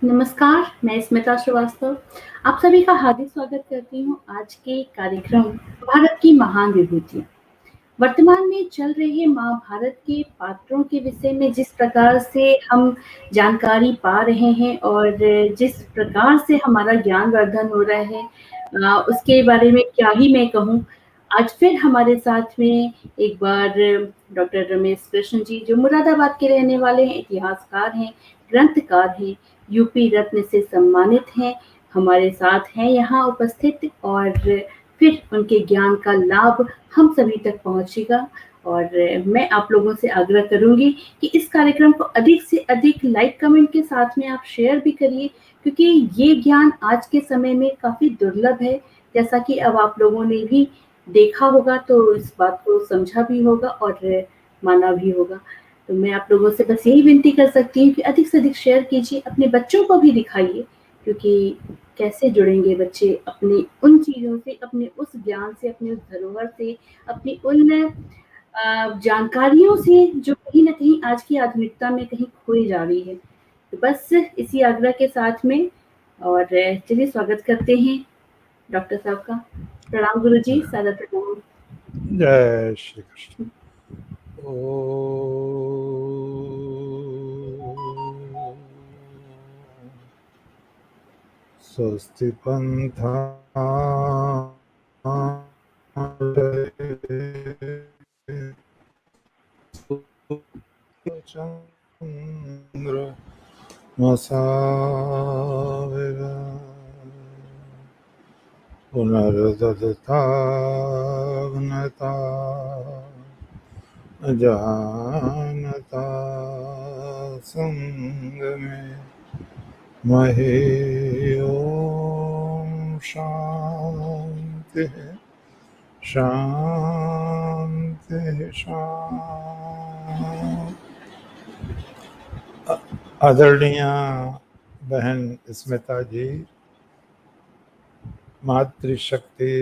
नमस्कार, मैं स्मिता श्रीवास्तव। आप सभी का हार्दिक स्वागत करती हूँ आज के कार्यक्रम भारत की महान विभूतियाँ। वर्तमान में चल रहे महाभारत के पात्रों के विषय में जिस प्रकार से हम जानकारी पा रहे हैं और जिस प्रकार से हमारा ज्ञानवर्धन हो रहा है उसके बारे में क्या ही मैं कहूँ। आज फिर हमारे साथ में एक बार डॉक्टर रमेश कृष्ण जी जो मुरादाबाद के रहने वाले हैं, इतिहासकार हैं, ग्रंथकार हैं, यूपी रत्न से सम्मानित हैं, हमारे साथ हैं यहाँ उपस्थित और फिर उनके ज्ञान का लाभ हम सभी तक पहुँचेगा। और मैं आप लोगों से आग्रह करूँगी कि इस कार्यक्रम को अधिक से अधिक लाइक कमेंट के साथ में आप शेयर भी करिए क्योंकि ये ज्ञान आज के समय में काफ़ी दुर्लभ है। जैसा कि अब आप लोगों ने भी देखा होगा तो इस बात को समझा भी होगा और माना भी होगा। तो मैं आप लोगों से बस यही विनती कर सकती हूँ कि अधिक से अधिक शेयर कीजिए, अपने बच्चों को भी दिखाइए क्योंकि कैसे जुड़ेंगे बच्चे अपनी उन चीज़ों से, अपने उस ज्ञान से, अपनी उस धरोहर से, अपनी उन जानकारियों से जो कहीं न कहीं आज की आधुनिकता में कहीं खोई जा रही है। तो बस इसी आग्रह के साथ में और चलिए स्वागत करते हैं डॉक्टर साहब का। प्रणाम गुरुजी, सादर प्रणाम। जय श्री कृष्ण। ओ स्वस्ति पंथा चंद्र मसाविगा पुनर्दत्ताग्नता जानता संगमे महेयों शांति शांति शांति। आदरणीय बहन स्मिता जी, मातृशक्ति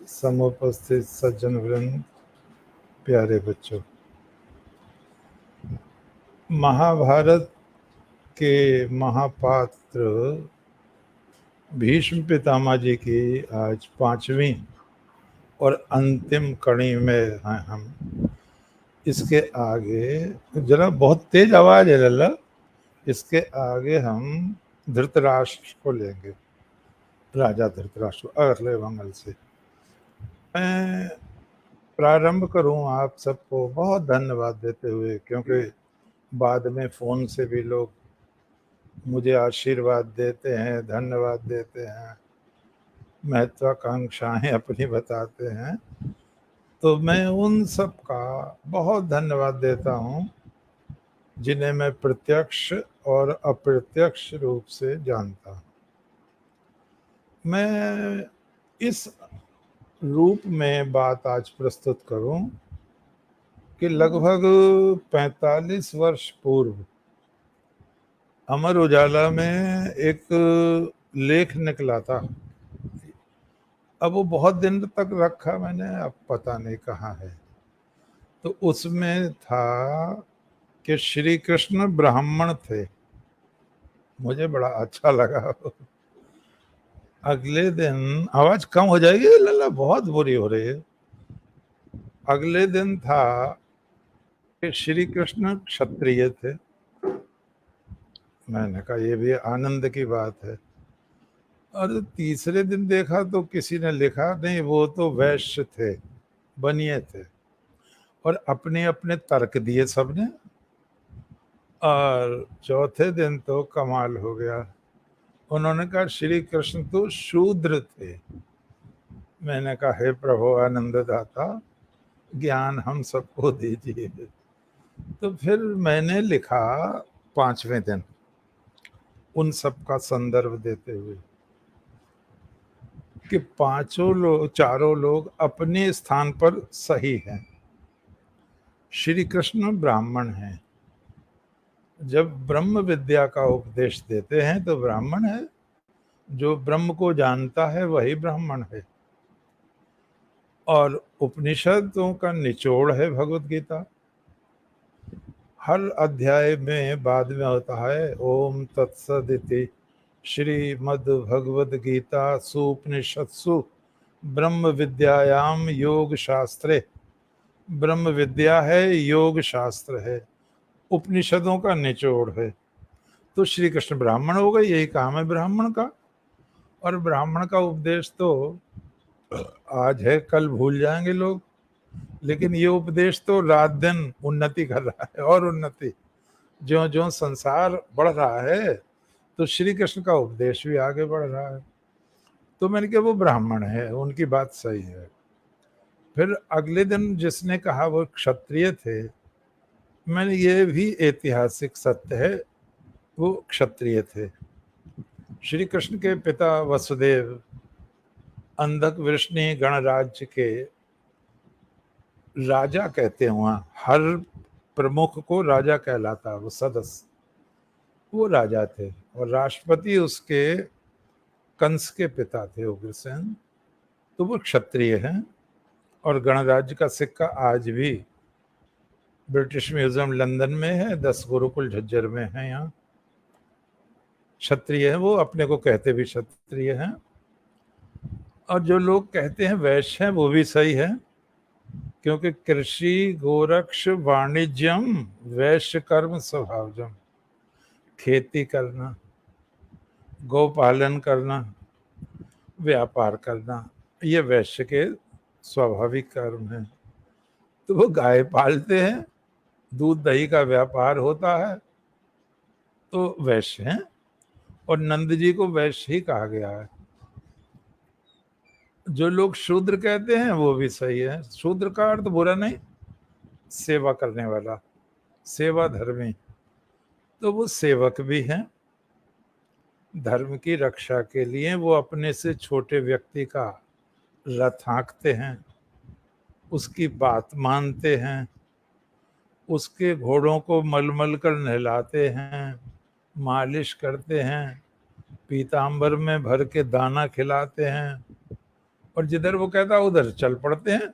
समुपस्थित सज्जन वृंद, प्यारे बच्चों, महाभारत के महापात्र भीष्म पितामह जी की आज 5वीं और अंतिम कड़ी में हैं हम। इसके आगे जरा बहुत तेज आवाज है लल्ला, इसके आगे हम धृतराष्ट्र को लेंगे, राजा धृतराष्ट्र अगले मंगल से। मैं प्रारंभ करूं आप सबको बहुत धन्यवाद देते हुए, क्योंकि बाद में फ़ोन से भी लोग मुझे आशीर्वाद देते हैं, धन्यवाद देते हैं, महत्वाकांक्षाएं अपनी बताते हैं। तो मैं उन सब का बहुत धन्यवाद देता हूं जिन्हें मैं प्रत्यक्ष और अप्रत्यक्ष रूप से जानता हूं। मैं इस रूप में बात आज प्रस्तुत करूं कि लगभग 45 वर्ष पूर्व अमर उजाला में एक लेख निकला था। अब वो बहुत दिन तक रखा मैंने, अब पता नहीं कहाँ है। तो उसमें था कि श्री कृष्ण ब्राह्मण थे। मुझे बड़ा अच्छा लगा। अगले दिन आवाज कम हो जाएगी लल्ला, बहुत बुरी हो रही है। अगले दिन था कि श्री कृष्ण क्षत्रिय थे। मैंने कहा ये भी आनंद की बात है। और तीसरे दिन देखा तो किसी ने लिखा नहीं, वो तो वैश्य थे, बनिए थे, और अपने अपने तर्क दिए सबने। और चौथे दिन तो कमाल हो गया, उन्होंने कहा श्री कृष्ण तो शूद्र थे। मैंने कहा हे प्रभु आनंददाता, ज्ञान हम सबको दीजिए। तो फिर मैंने लिखा 5वें दिन उन सब का संदर्भ देते हुए कि चारों लोग अपने स्थान पर सही हैं। श्री कृष्ण ब्राह्मण हैं, जब ब्रह्म विद्या का उपदेश देते हैं तो ब्राह्मण है। जो ब्रह्म को जानता है वही ब्राह्मण है। और उपनिषदों का निचोड़ है भगवत गीता। हर अध्याय में बाद में होता है ओम तत्सदिति श्रीमद् भगवद गीता सुपनिषत्सु ब्रह्म विद्यायाम योग शास्त्रे। ब्रह्म विद्या है, योग शास्त्र है, उपनिषदों का निचोड़ है। तो श्री कृष्ण ब्राह्मण हो गए, यही काम है ब्राह्मण का। और ब्राह्मण का उपदेश तो आज है, कल भूल जाएंगे लोग, लेकिन ये उपदेश तो रात दिन उन्नति कर रहा है और उन्नति। ज्यो ज्यो संसार बढ़ रहा है तो श्री कृष्ण का उपदेश भी आगे बढ़ रहा है। तो मैंने कहा वो ब्राह्मण है, उनकी बात सही है। फिर अगले दिन जिसने कहा वो क्षत्रिय थे, मैंने ये भी ऐतिहासिक सत्य है, वो क्षत्रिय थे। श्री कृष्ण के पिता वसुदेव अंधक वृष्णि गणराज्य के राजा कहते हैं, वहाँ हर प्रमुख को राजा कहलाता, वो सदस्य, वो राजा थे। और राष्ट्रपति उसके कंस के पिता थे उग्रसेन। तो वो क्षत्रिय हैं। और गणराज्य का सिक्का आज भी ब्रिटिश म्यूजियम लंदन में है, 10 गुरुकुल झज्जर में है। यहाँ क्षत्रिय है, वो अपने को कहते भी क्षत्रिय हैं। और जो लोग कहते हैं वैश्य हैं, वो भी सही है, क्योंकि कृषि गोरक्ष वाणिज्यम वैश्य कर्म स्वभावजम। खेती करना, गौपालन करना, व्यापार करना, ये वैश्य के स्वाभाविक कर्म है। तो वो गाय पालते हैं, दूध दही का व्यापार होता है, तो वैश्य हैं। और नंद जी को वैश्य ही कहा गया है। जो लोग शूद्र कहते हैं वो भी सही है। शूद्र का अर्थ बुरा नहीं, सेवा करने वाला, सेवा धर्मी। तो वो सेवक भी हैं। धर्म की रक्षा के लिए वो अपने से छोटे व्यक्ति का रथ हाँकते हैं, उसकी बात मानते हैं, उसके घोड़ों को मलमल कर नहलाते हैं, मालिश करते हैं, पीताम्बर में भर के दाना खिलाते हैं, और जिधर वो कहता उधर चल पड़ते हैं।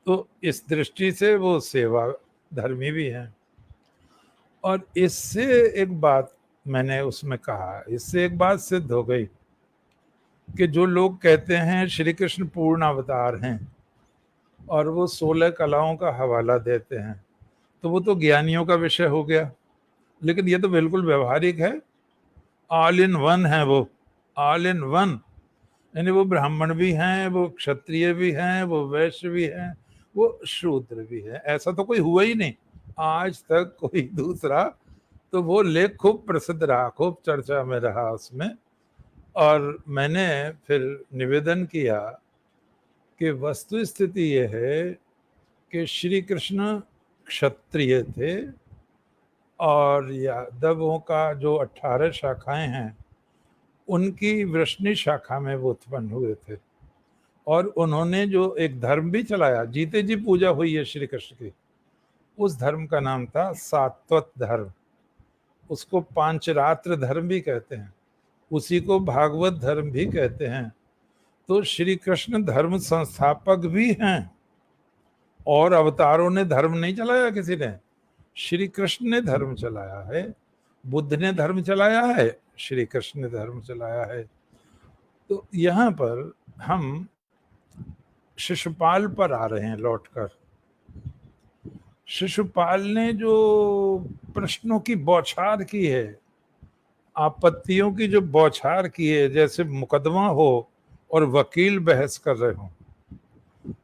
तो इस दृष्टि से वो सेवा धर्मी भी हैं। और इससे एक बात मैंने उसमें कहा, इससे एक बात सिद्ध हो गई कि जो लोग कहते हैं श्री कृष्ण पूर्ण अवतार हैं और वो 16 कलाओं का हवाला देते हैं, तो वो तो ज्ञानियों का विषय हो गया। लेकिन ये तो बिल्कुल व्यवहारिक है, ऑल इन वन है वो, ऑल इन वन। यानी वो ब्राह्मण भी हैं, वो क्षत्रिय भी हैं, वो वैश्य भी हैं, वो शूद्र भी है। ऐसा तो कोई हुआ ही नहीं आज तक कोई दूसरा। तो वो लेख खूब प्रसिद्ध रहा, खूब चर्चा में रहा उसमें। और मैंने फिर निवेदन किया कि वस्तु स्थिति ये है कि श्री कृष्ण क्षत्रिय थे और यादवों का जो 18 शाखाएं हैं उनकी वृष्णि शाखा में वो उत्पन्न हुए थे। और उन्होंने जो एक धर्म भी चलाया, जीते जी पूजा हुई है श्री कृष्ण की, उस धर्म का नाम था सात्वत धर्म। उसको पांचरात्र धर्म भी कहते हैं, उसी को भागवत धर्म भी कहते हैं। तो श्री कृष्ण धर्म संस्थापक भी हैं। और अवतारों ने धर्म नहीं चलाया किसी ने, श्री कृष्ण ने धर्म चलाया है। बुद्ध ने धर्म चलाया है, श्री कृष्ण ने धर्म चलाया है। तो यहाँ पर हम शिशुपाल पर आ रहे हैं लौटकर। शिशुपाल ने जो प्रश्नों की बौछार की है, आपत्तियों की जो बौछार की है, जैसे मुकदमा हो और वकील बहस कर रहे हो,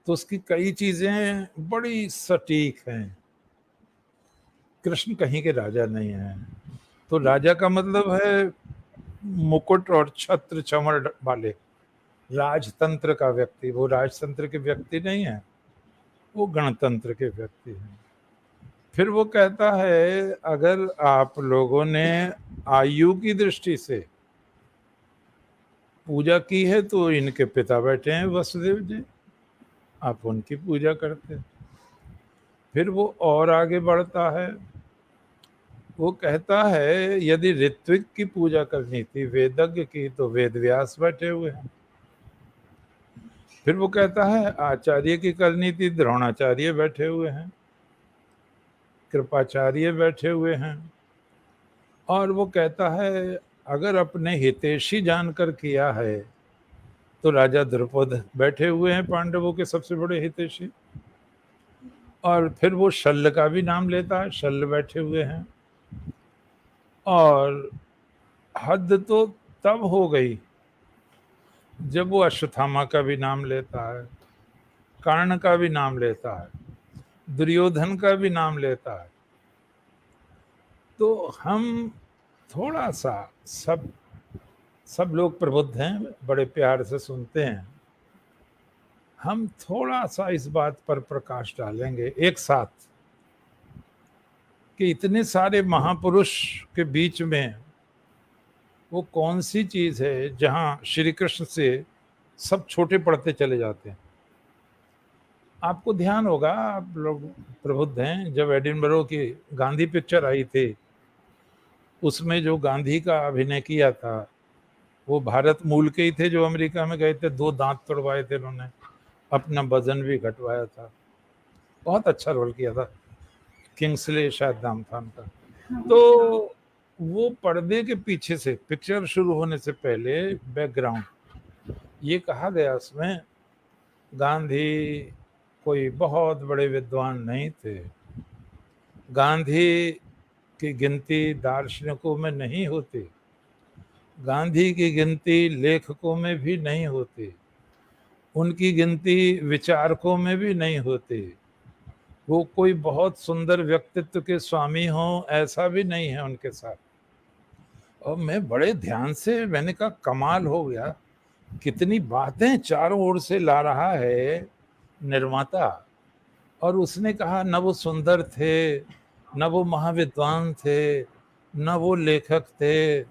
तो उसकी कई चीजें बड़ी सटीक हैं। कृष्ण कहीं के राजा नहीं है। तो राजा का मतलब है मुकुट और छत्र चमर वाले, राजतंत्र का व्यक्ति। वो राजतंत्र के व्यक्ति नहीं है, वो गणतंत्र के व्यक्ति हैं। फिर वो कहता है अगर आप लोगों ने आयु की दृष्टि से पूजा की है तो इनके पिता बैठे हैं वसुदेव जी, आप उनकी पूजा करते हैं। फिर वो और आगे बढ़ता है, वो कहता है यदि ऋत्विक की पूजा करनी थी, वेदज्ञ की, तो वेद व्यास बैठे हुए हैं। फिर वो कहता है आचार्य की करनी थी, द्रोणाचार्य बैठे हुए हैं, कृपाचार्य बैठे हुए हैं। और वो कहता है अगर अपने हितैषी जानकर किया है तो राजा द्रुपद बैठे हुए हैं पांडवों के सबसे बड़े हितैषी, और फिर वो शल्य का भी नाम लेता है, शल्य बैठे हुए हैं। और हद तो तब हो गई जब वो अश्वत्थामा का भी नाम लेता है, कर्ण का भी नाम लेता है, दुर्योधन का भी नाम लेता है। तो हम थोड़ा सा, सब लोग प्रबुद्ध हैं, बड़े प्यार से सुनते हैं, हम थोड़ा सा इस बात पर प्रकाश डालेंगे एक साथ कि इतने सारे महापुरुष के बीच में वो कौन सी चीज है जहां श्री कृष्ण से सब छोटे पड़ते चले जाते हैं। आपको ध्यान होगा, आप लोग प्रबुद्ध हैं, जब एडिनबरो की गांधी पिक्चर आई थी, उसमें जो गांधी का अभिनय किया था वो भारत मूल के ही थे, जो अमेरिका में गए थे, 2 दांत तोड़वाए थे उन्होंने, अपना वजन भी घटवाया था, बहुत अच्छा रोल किया था, किंग्सले शायद नाम था उनका। तो वो पर्दे के पीछे से पिक्चर शुरू होने से पहले बैकग्राउंड ये कहा गया उसमें, गांधी कोई बहुत बड़े विद्वान नहीं थे, गांधी की गिनती दार्शनिकों में नहीं होती, गांधी की गिनती लेखकों में भी नहीं होती, उनकी गिनती विचारकों में भी नहीं होती, वो कोई बहुत सुंदर व्यक्तित्व के स्वामी हो ऐसा भी नहीं है उनके साथ। और मैं बड़े ध्यान से, मैंने कहा कमाल हो गया, कितनी बातें चारों ओर से ला रहा है निर्माता। और उसने कहा न वो सुंदर थे, न वो महाविद्वान थे, न वो लेखक थे,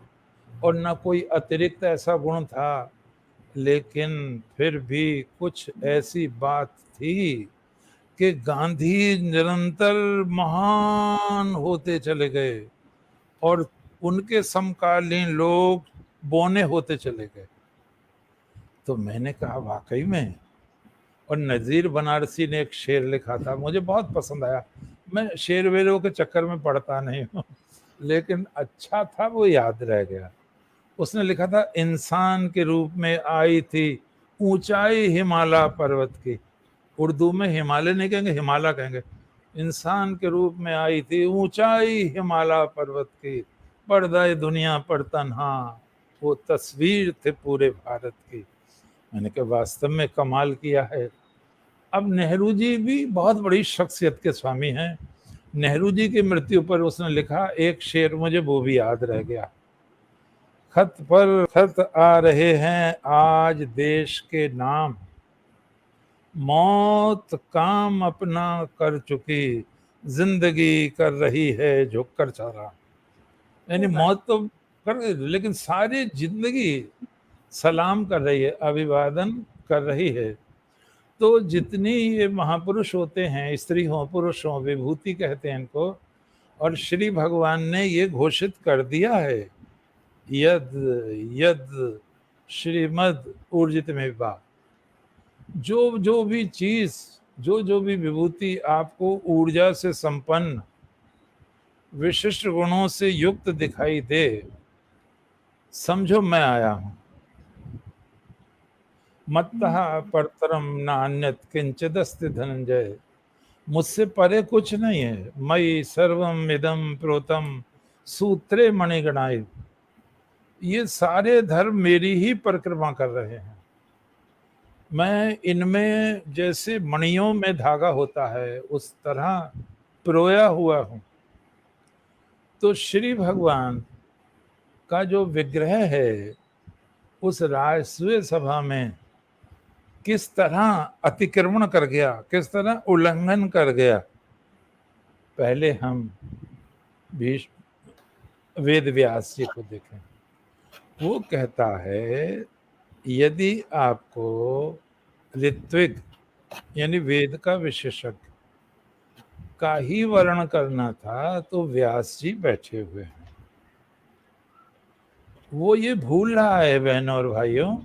और न कोई अतिरिक्त ऐसा गुण था, लेकिन फिर भी कुछ ऐसी बात थी कि गांधी निरंतर महान होते चले गए और उनके समकालीन लोग बौने होते चले गए। तो मैंने कहा वाकई में। और नज़ीर बनारसी ने एक शेर लिखा था, मुझे बहुत पसंद आया, मैं शेर वेरों के चक्कर में पढ़ता नहीं हूँ लेकिन अच्छा था, वो याद रह गया। उसने लिखा था, इंसान के रूप में आई थी ऊंचाई हिमालय पर्वत की, उर्दू में हिमालय नहीं कहेंगे, हिमालय कहेंगे, इंसान के रूप में आई थी ऊंचाई हिमालय पर्वत की, पर्दा दुनिया पर तन्हा, वो तस्वीर थे पूरे भारत की। मैंने कहा वास्तव में कमाल किया है। अब नेहरू जी भी बहुत बड़ी शख्सियत के स्वामी हैं। नेहरू जी की मृत्यु पर उसने लिखा एक शेर, मुझे वो भी याद रह गया, खत पर खत आ रहे हैं आज देश के नाम, मौत काम अपना कर चुकी, जिंदगी कर रही है झुककर सलाम। यानी मौत तो कर रही, लेकिन सारी जिंदगी सलाम कर रही है, अभिवादन कर रही है। तो जितनी ये महापुरुष होते हैं, स्त्री हो पुरुष हो, विभूति कहते हैं इनको, और श्री भगवान ने ये घोषित कर दिया है, यद यद श्रीमद ऊर्जित में बा, जो जो भी चीज, जो जो भी विभूति आपको ऊर्जा से संपन्न विशिष्ट गुणों से युक्त दिखाई दे, समझो मैं आया हूं। मत्तः परतरम नान्यत किंचिदस्ति धनंजय, मुझसे परे कुछ नहीं है, मयि सर्वम इदम प्रोतम सूत्रे मणिगणाय, ये सारे धर्म मेरी ही परिक्रमा कर रहे हैं, मैं इनमें जैसे मणियों में धागा होता है उस तरह प्रोया हुआ हूं। तो श्री भगवान का जो विग्रह है उस राजसूय सभा में किस तरह अतिक्रमण कर गया, किस तरह उल्लंघन कर गया। पहले हम भीष्म वेद व्यास जी को देखें, वो कहता है यदि आपको ऋत्विक यानी वेद का विशेषज्ञ का ही वर्णन करना था तो व्यास जी बैठे हुए हैं। वो ये भूल रहा है बहनों और भाइयों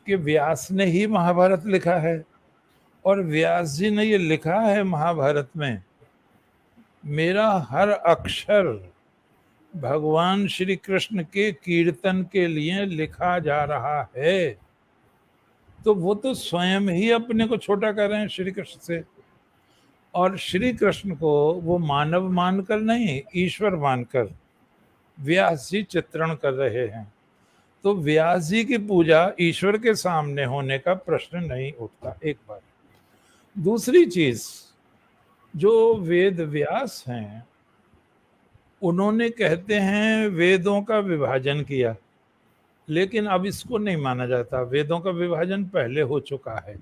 कि व्यास ने ही महाभारत लिखा है, और व्यास जी ने ये लिखा है महाभारत में, मेरा हर अक्षर भगवान श्री कृष्ण के कीर्तन के लिए लिखा जा रहा है, तो वो तो स्वयं ही अपने को छोटा कर रहे हैं श्री कृष्ण से, और श्री कृष्ण को वो मानव मानकर नहीं, ईश्वर मानकर व्यास जी चित्रण कर रहे हैं। तो व्यास जी की पूजा ईश्वर के सामने होने का प्रश्न नहीं उठता, एक बात। दूसरी चीज, जो वेद व्यास हैं उन्होंने कहते हैं वेदों का विभाजन किया, लेकिन अब इसको नहीं माना जाता। वेदों का विभाजन पहले हो चुका है,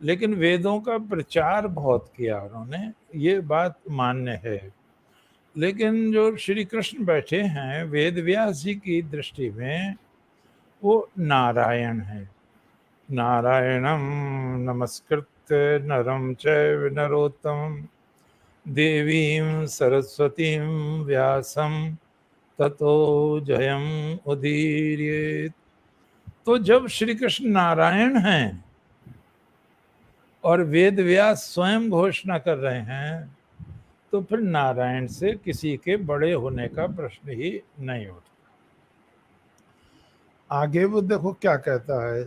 लेकिन वेदों का प्रचार बहुत किया उन्होंने, ये बात मान्य है। लेकिन जो श्री कृष्ण बैठे हैं वेद व्यास जी की दृष्टि में वो नारायण है। नारायणं नमस्कृत्य नरं चैव नरोत्तमं देवीं सरस्वतीं व्यासं ततो जयम् उदीरयेत्। तो जब श्री कृष्ण नारायण हैं और वेद व्यास स्वयं घोषणा कर रहे हैं, तो फिर नारायण से किसी के बड़े होने का प्रश्न ही नहीं उठता। आगे वो देखो क्या कहता है,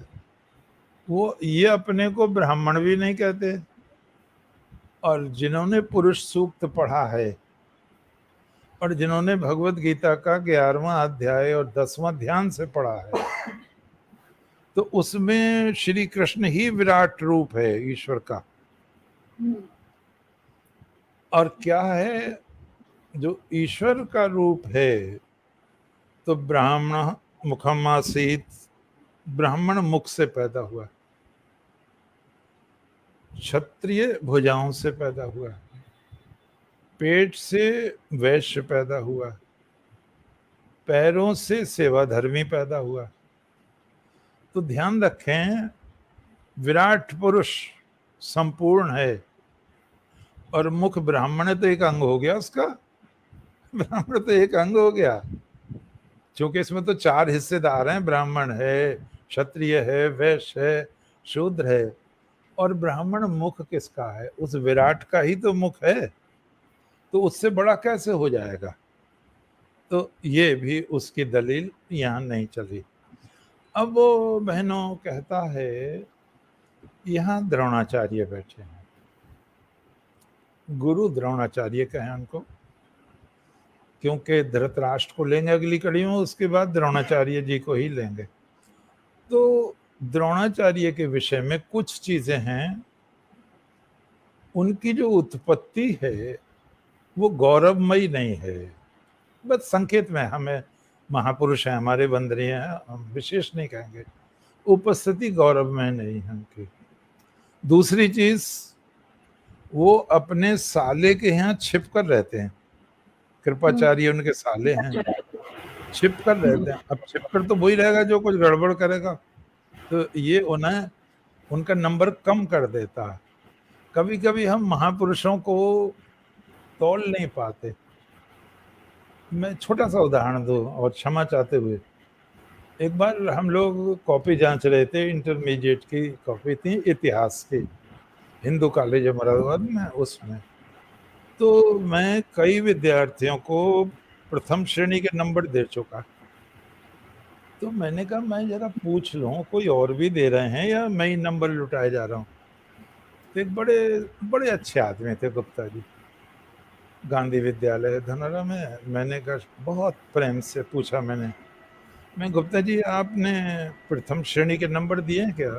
वो ये अपने को ब्राह्मण भी नहीं कहते, और जिन्होंने पुरुष सूक्त पढ़ा है और जिन्होंने भगवत गीता का 11वां अध्याय और 10वां ध्यान से पढ़ा है, तो उसमें श्री कृष्ण ही विराट रूप है ईश्वर का। और क्या है जो ईश्वर का रूप है, तो ब्राह्मण मुखम आसीत, ब्राह्मण मुख से पैदा हुआ, क्षत्रिय भुजाओं से पैदा हुआ, पेट से वैश्य पैदा हुआ, पैरों से सेवाधर्मी पैदा हुआ। तो ध्यान रखें, विराट पुरुष संपूर्ण है, और मुख ब्राह्मण तो एक अंग हो गया उसका, ब्राह्मण तो एक अंग हो गया, क्योंकि इसमें तो 4 हिस्सेदार हैं, ब्राह्मण है, क्षत्रिय है, वैश्य है, शूद्र है। और ब्राह्मण मुख किसका है? उस विराट का ही तो मुख है, तो उससे बड़ा कैसे हो जाएगा? तो ये भी उसकी दलील यहाँ नहीं चली। अब वो बहनों कहता है, यहाँ द्रोणाचार्य बैठे हैं, गुरु द्रोणाचार्य कहें उनको, क्योंकि धृतराष्ट्र को लेंगे अगली कड़ी में, उसके बाद द्रोणाचार्य जी को ही लेंगे। तो द्रोणाचार्य के विषय में कुछ चीजें हैं, उनकी जो उत्पत्ति है वो गौरवमयी नहीं है, बस संकेत में, हमें महापुरुष हैं, हमारे बंदरी हैं, हम विशेष नहीं कहेंगे, उपस्थिति गौरव में नहीं है उनकी। दूसरी चीज, वो अपने साले के यहाँ छिप कर रहते हैं, कृपाचार्य उनके साले हैं, छिप कर रहते हैं। अब छिप कर तो वही रहेगा जो कुछ गड़बड़ करेगा, तो ये उन्हें उनका नंबर कम कर देता है। कभी कभी हम महापुरुषों को तौल नहीं पाते। मैं छोटा सा उदाहरण दूं और क्षमा चाहते हुए, एक बार हम लोग कॉपी जांच रहे थे, इंटरमीडिएट की कॉपी थी इतिहास की, हिंदू कॉलेज मुरादाबाद में, उसमें तो मैं कई विद्यार्थियों को प्रथम श्रेणी के नंबर दे चुका। तो मैंने कहा मैं जरा पूछ लूं कोई और भी दे रहे हैं या मैं ही नंबर लुटाए जा रहा हूँ। तो एक बड़े बड़े अच्छे आदमी थे गुप्ता जी, गांधी विद्यालय धनोरा में। मैंने कहा, बहुत प्रेम से पूछा मैंने, मैं गुप्ता जी आपने प्रथम श्रेणी के नंबर दिए हैं क्या?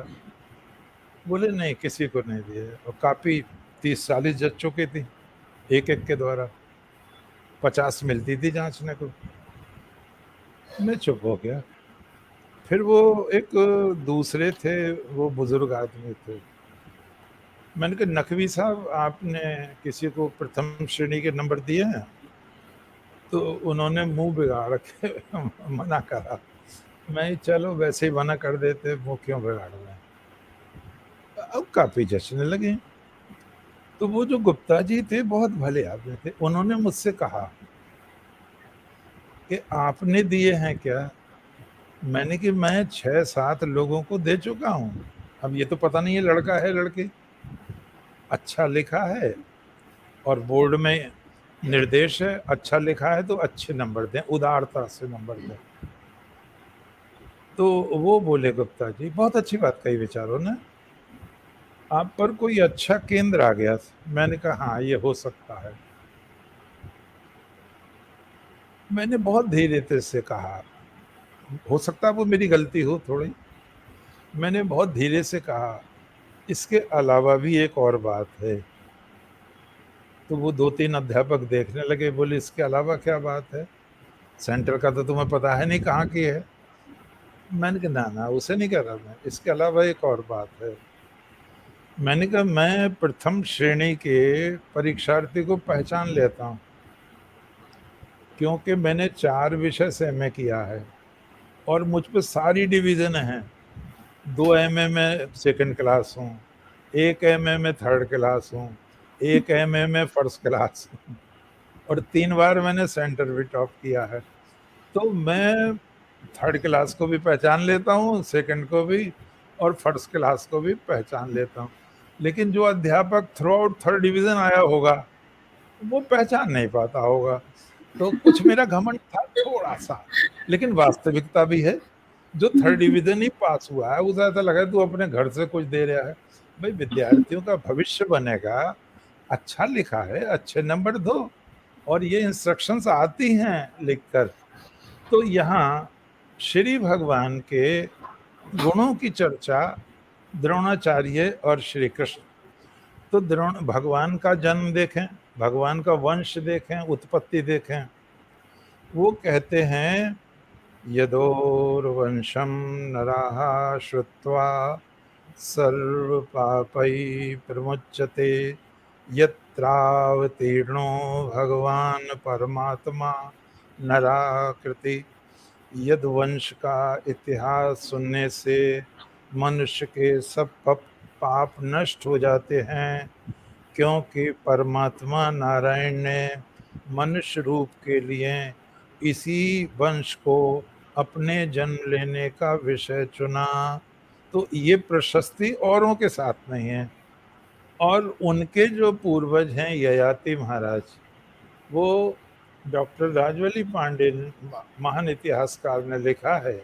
बोले नहीं, किसी को नहीं दिए। और कापी 30-40 जज चुकी थी, एक एक के द्वारा 50 मिलती थी जांचने को। मैं चुप हो गया। फिर वो एक दूसरे थे, वो बुजुर्ग आदमी थे। मैंने कहा, नकवी साहब आपने किसी को प्रथम श्रेणी के नंबर दिए हैं? तो उन्होंने मुंह बिगाड़ के मना करा। मैं चलो वैसे ही मना कर देते, वो क्यों बिगाड़ रहे हैं। अब काफी जचने लगे। तो वो जो गुप्ता जी थे बहुत भले आदमी थे, उन्होंने मुझसे कहा कि आपने दिए हैं क्या? मैंने कि मैं 6-7 लोगों को दे चुका हूं। अब ये तो पता नहीं है लड़का है लड़की, अच्छा लिखा है और बोर्ड में निर्देश है, अच्छा लिखा है तो अच्छे नंबर दें, उदारता से नंबर दें। तो वो बोले गुप्ता जी, बहुत अच्छी बात कही विचारों ने, आप पर कोई अच्छा केंद्र आ गया। मैंने कहा हाँ, ये हो सकता है। मैंने बहुत धीरे से कहा, हो सकता है वो मेरी गलती हो थोड़ी। मैंने बहुत धीरे से कहा, इसके अलावा भी एक और बात है। तो वो 2-3 अध्यापक देखने लगे, बोले इसके अलावा क्या बात है? सेंटर का तो तुम्हें पता है नहीं कहाँ की है। मैंने कहा ना ना, उसे नहीं कह रहा मैं, इसके अलावा एक और बात है। मैंने कहा मैं प्रथम श्रेणी के परीक्षार्थी को पहचान लेता हूँ, क्योंकि मैंने 4 विषय से एमए किया है और मुझ पे सारी डिवीजन हैं। 2 एमए में सेकंड क्लास हूँ, 1 एमए में थर्ड क्लास हूँ, 1 एमए में फर्स्ट क्लास हूँ और 3 बार मैंने सेंटर भी टॉप किया है। तो मैं थर्ड क्लास को भी पहचान लेता हूँ, सेकंड को भी और फर्स्ट क्लास को भी पहचान लेता हूँ। लेकिन जो अध्यापक थ्रू आउट थर्ड डिवीजन आया होगा, वो पहचान नहीं पाता होगा। तो कुछ मेरा घमंड था थोड़ा सा, लेकिन वास्तविकता भी है। जो थर्ड डिवीजन ही पास हुआ है, उसे ऐसा लगा तू अपने घर से कुछ दे रहा है। भाई, विद्यार्थियों का भविष्य बनेगा, अच्छा लिखा है, अच्छे नंबर दो, और ये इंस्ट्रक्शंस आती हैं लिखकर। तो यहाँ श्री भगवान के गुणों की चर्चा, द्रोणाचार्य और श्री कृष्ण। तो द्रोण भगवान का जन्म देखें, भगवान का वंश देखें, उत्पत्ति देखें। वो कहते हैं, यदोर्वंशम नराः श्रुत्वा सर्व पापै प्रमुच्यते, यत्रावतीर्णो भगवान परमात्मा नराकृति। यद वंश का इतिहास सुनने से मनुष्य के सब पाप नष्ट हो जाते हैं, क्योंकि परमात्मा नारायण ने मनुष्य रूप के लिए इसी वंश को अपने जन्म लेने का विषय चुना। तो ये प्रशस्ति औरों के साथ नहीं है। और उनके जो पूर्वज हैं ययाति महाराज, वो डॉक्टर राजवली पांडे महान इतिहासकार ने लिखा है,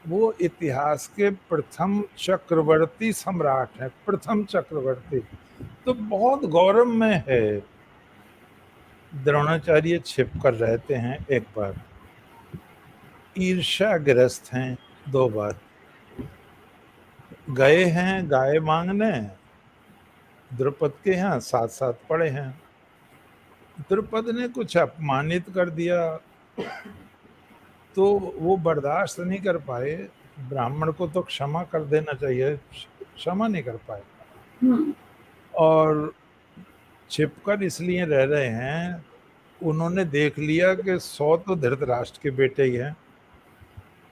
वो इतिहास के प्रथम चक्रवर्ती सम्राट हैं, प्रथम चक्रवर्ती। तो बहुत गौरव में है। द्रोणाचार्य छिप कर रहते हैं एक बार, ईर्ष्याग्रस्त हैं 2 बार, गए हैं गाय मांगने, द्रुपद के यहाँ साथ साथ पड़े हैं। द्रुपद ने कुछ अपमानित कर दिया तो वो बर्दाश्त नहीं कर पाए। ब्राह्मण को तो क्षमा कर देना चाहिए, क्षमा नहीं कर पाए और छिपकर इसलिए रह रहे हैं, उन्होंने देख लिया कि 100 तो धृतराष्ट्र के बेटे ही हैं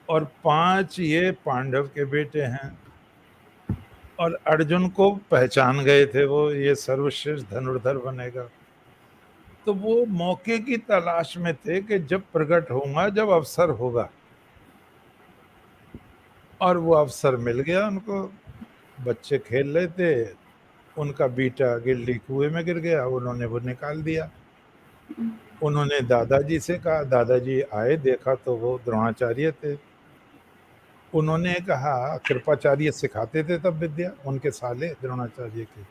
और 5 ये पांडव के बेटे हैं, और अर्जुन को पहचान गए थे वो, ये सर्वश्रेष्ठ धनुर्धर बनेगा। तो वो मौके की तलाश में थे कि जब प्रकट होगा, जब अवसर होगा, और वो अवसर मिल गया उनको। बच्चे खेल रहे थे, उनका बेटा गिल्ली कुएं में गिर गया, उन्होंने वो निकाल दिया। उन्होंने दादाजी से कहा, दादाजी आए, देखा तो वो द्रोणाचार्य थे। उन्होंने कहा, कृपाचार्य सिखाते थे तब विद्या, उनके साले द्रोणाचार्य के,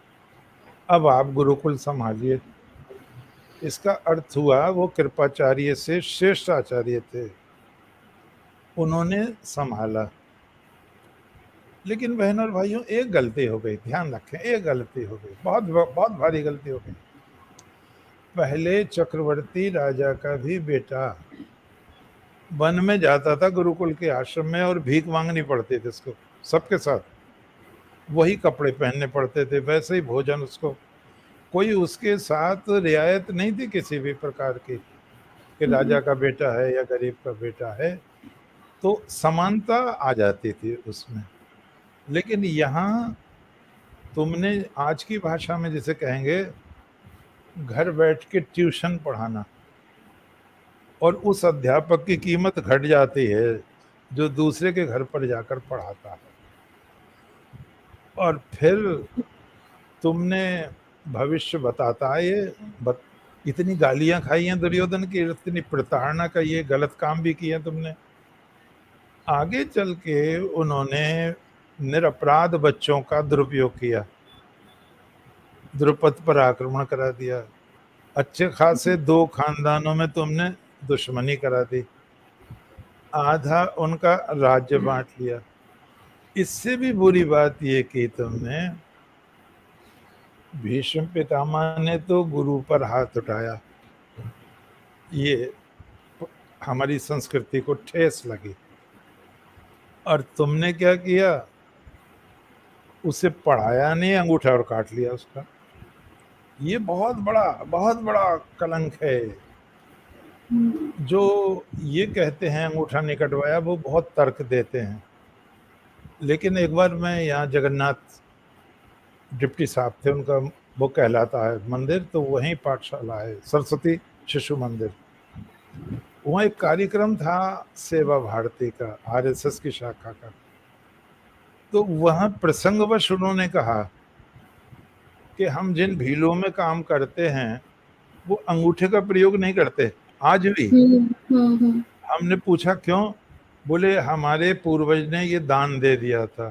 अब आप गुरुकुल संभालिए। इसका अर्थ हुआ वो कृपाचार्य से श्रेष्ठ आचार्य थे, उन्होंने संभाला। लेकिन बहनों और भाइयों, एक गलती हो गई, ध्यान रखें, एक गलती हो गई, बहुत बहुत भारी गलती हो गई। पहले चक्रवर्ती राजा का भी बेटा वन में जाता था गुरुकुल के आश्रम में, और भीख मांगनी पड़ती थी उसको, सबके साथ वही कपड़े पहनने पड़ते थे, वैसे ही भोजन उसको, कोई उसके साथ रियायत नहीं थी किसी भी प्रकार की कि राजा का बेटा है या गरीब का बेटा है। तो समानता आ जाती थी उसमें। लेकिन यहाँ तुमने आज की भाषा में जिसे कहेंगे, घर बैठ के ट्यूशन पढ़ाना, और उस अध्यापक की कीमत घट जाती है जो दूसरे के घर पर जाकर पढ़ाता है। और फिर तुमने, भविष्य बताता है ये इतनी गालियां खाई हैं दुर्योधन की, इतनी प्रताड़ना का, ये गलत काम भी किया तुमने। आगे चल के उन्होंने निरपराध बच्चों का दुरुपयोग किया, द्रुपद पर आक्रमण करा दिया, अच्छे खासे 2 खानदानों में तुमने दुश्मनी करा दी, आधा उनका राज्य बांट लिया। इससे भी बुरी बात ये की तुमने, भीष्म पितामह ने तो गुरु पर हाथ उठाया, ये हमारी संस्कृति को ठेस लगी। और तुमने क्या किया, उसे पढ़ाया नहीं, अंगूठा और काट लिया उसका। ये बहुत बड़ा कलंक है। जो ये कहते हैं अंगूठा नहीं कटवाया, वो बहुत तर्क देते हैं। लेकिन एक बार मैं यहाँ जगन्नाथ डिप्टी साहब थे, उनका वो कहलाता है मंदिर, तो वहीं पाठशाला है, सरस्वती शिशु मंदिर। वहाँ एक कार्यक्रम था सेवा भारती का, आरएसएस की शाखा का। तो वहाँ प्रसंगवश उन्होंने कहा कि हम जिन भीलों में काम करते हैं वो अंगूठे का प्रयोग नहीं करते आज भी। हमने पूछा क्यों? बोले हमारे पूर्वज ने ये दान दे दिया था,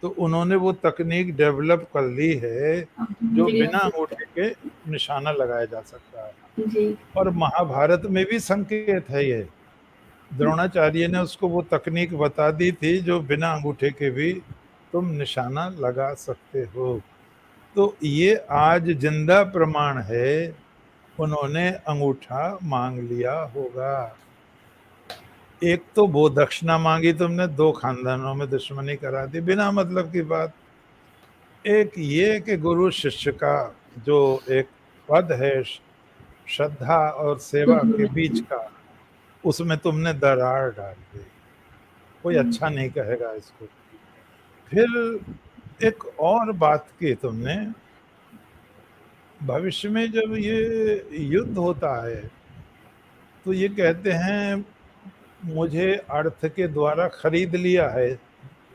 तो उन्होंने वो तकनीक डेवलप कर ली है जो बिना अंगूठे के निशाना लगाया जा सकता है। जी। और महाभारत में भी संकेत है ये, द्रोणाचार्य ने उसको वो तकनीक बता दी थी जो बिना अंगूठे के भी तुम निशाना लगा सकते हो। तो ये आज जिंदा प्रमाण है, उन्होंने अंगूठा मांग लिया होगा। एक तो वो दक्षिणा मांगी तुमने, 2 खानदानों में दुश्मनी करा दी बिना मतलब की बात। एक ये कि गुरु शिष्य का जो एक पद है, श्रद्धा और सेवा के बीच का, उसमें तुमने दरार डाल दी। कोई अच्छा नहीं कहेगा इसको। फिर एक और बात की तुमने, भविष्य में जब ये युद्ध होता है तो ये कहते हैं मुझे अर्थ के द्वारा खरीद लिया है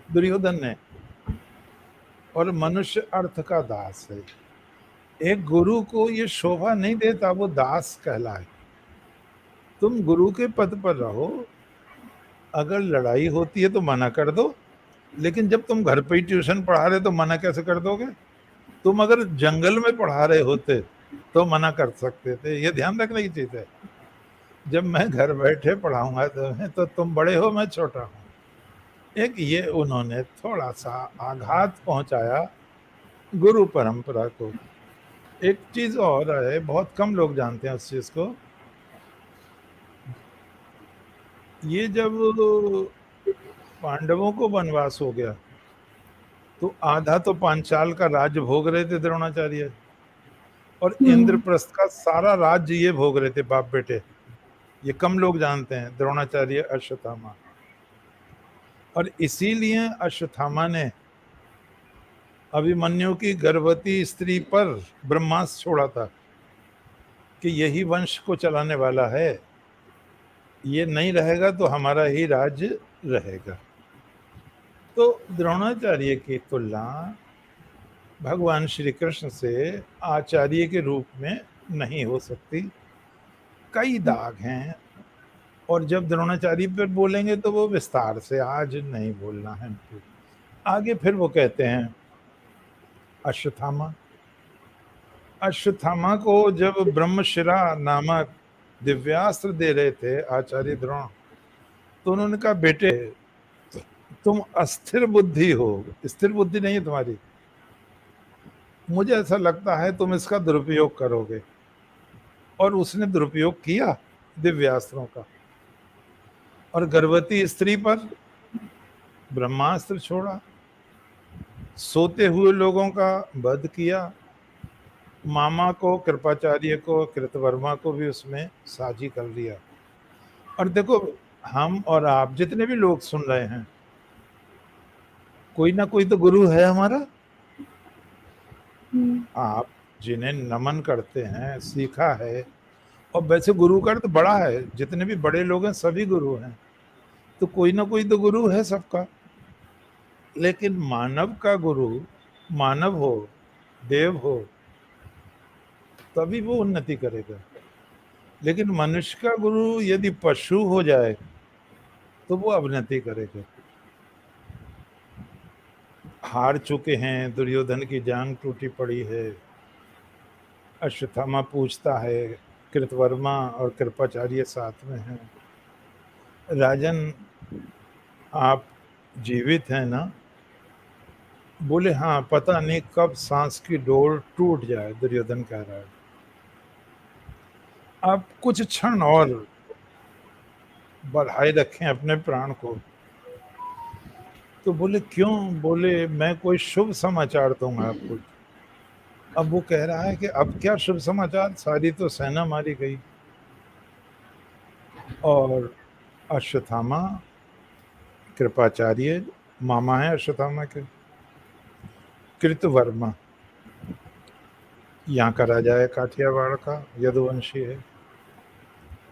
दुर्योधन ने, और मनुष्य अर्थ का दास है। एक गुरु को ये शोभा नहीं देता, वो दास कहलाए। तुम गुरु के पद पर रहो, अगर लड़ाई होती है तो मना कर दो, लेकिन जब तुम घर पे ही ट्यूशन पढ़ा रहे तो मना कैसे कर दोगे? तुम अगर जंगल में पढ़ा रहे होते तो मना कर सकते थे। ये ध्यान रखने की चीज है। जब मैं घर बैठे पढ़ाऊंगा तो तुम बड़े हो, मैं छोटा हूं। एक ये उन्होंने थोड़ा सा आघात पहुंचाया गुरु परंपरा को। एक चीज और है, बहुत कम लोग जानते हैं उस चीज को। ये जब पांडवों को वनवास हो गया तो आधा तो पांचाल का राज्य भोग रहे थे द्रोणाचार्य, और इंद्रप्रस्थ का सारा राज्य ये भोग रहे थे बाप बेटे। ये कम लोग जानते हैं, द्रोणाचार्य अश्वत्थामा। और इसीलिए अश्वत्थामा ने अभिमन्यु की गर्भवती स्त्री पर ब्रह्मास्त्र छोड़ा था कि यही वंश को चलाने वाला है, ये नहीं रहेगा तो हमारा ही राज्य रहेगा। तो द्रोणाचार्य की तुलना भगवान श्री कृष्ण से आचार्य के रूप में नहीं हो सकती। कई दाग हैं, और जब द्रोणाचार्य पर बोलेंगे तो वो विस्तार से, आज नहीं बोलना है। आगे फिर वो कहते हैं अश्वत्थामा। अश्वत्थामा को जब ब्रह्मशिरा नामक दिव्यास्त्र दे रहे थे आचार्य द्रोण, तो उन्होंने कहा बेटे तुम अस्थिर बुद्धि हो, स्थिर बुद्धि नहीं है तुम्हारी, मुझे ऐसा लगता है तुम इसका दुरुपयोग करोगे। और उसने दुरुपयोग किया दिव्यास्त्रों का, और गर्भवती स्त्री पर ब्रह्मास्त्र छोड़ा, सोते हुए लोगों का वध किया, मामा को, कृपाचार्य को, कृतवर्मा को भी उसमें साझी कर लिया। और देखो, हम और आप जितने भी लोग सुन रहे हैं, कोई ना कोई तो गुरु है हमारा। आप जिन्हें नमन करते हैं, सीखा है, और वैसे गुरु का तो बड़ा है, जितने भी बड़े लोग हैं सभी गुरु हैं, तो कोई ना कोई तो गुरु है सबका। लेकिन मानव का गुरु, मानव हो, देव हो, तभी वो उन्नति करेगा। लेकिन मनुष्य का गुरु यदि पशु हो जाए तो वो अवनति करेगा। हार चुके हैं, दुर्योधन की जांग टूटी पड़ी है। अश्वत्थामा पूछता है, कृतवर्मा और कृपाचार्य साथ में हैं, राजन आप जीवित हैं ना? बोले हाँ, पता नहीं कब सांस की डोर टूट जाए, दुर्योधन कह रहा है। आप कुछ क्षण और बढ़ाए रखें अपने प्राण को। तो बोले क्यों? बोले मैं कोई शुभ समाचार दूंगा आपको। अब वो कह रहा है कि अब क्या शुभ समाचार, सारी तो सेना मारी गई। और अश्वत्थामा, कृपाचार्य मामा है अश्वत्थामा के, कृतवर्मा यहाँ का राजा है, काठियावाड़ का, यदुवंशी है,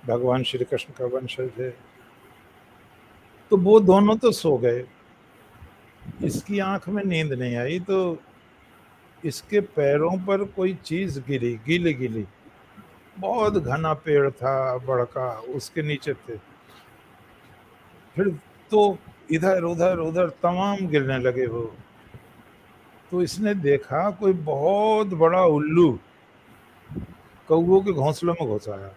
भगवान श्री कृष्ण का वंशज है। तो वो दोनों तो सो गए, इसकी आंख में नींद नहीं आई, तो इसके पैरों पर कोई चीज गिरी, गीली गीली। बहुत घना पेड़ था, बड़का, उसके नीचे थे। फिर तो इधर उधर उधर तमाम गिरने लगे वो। तो इसने देखा कोई बहुत बड़ा उल्लू कौओं के घोंसलों में घुस आया,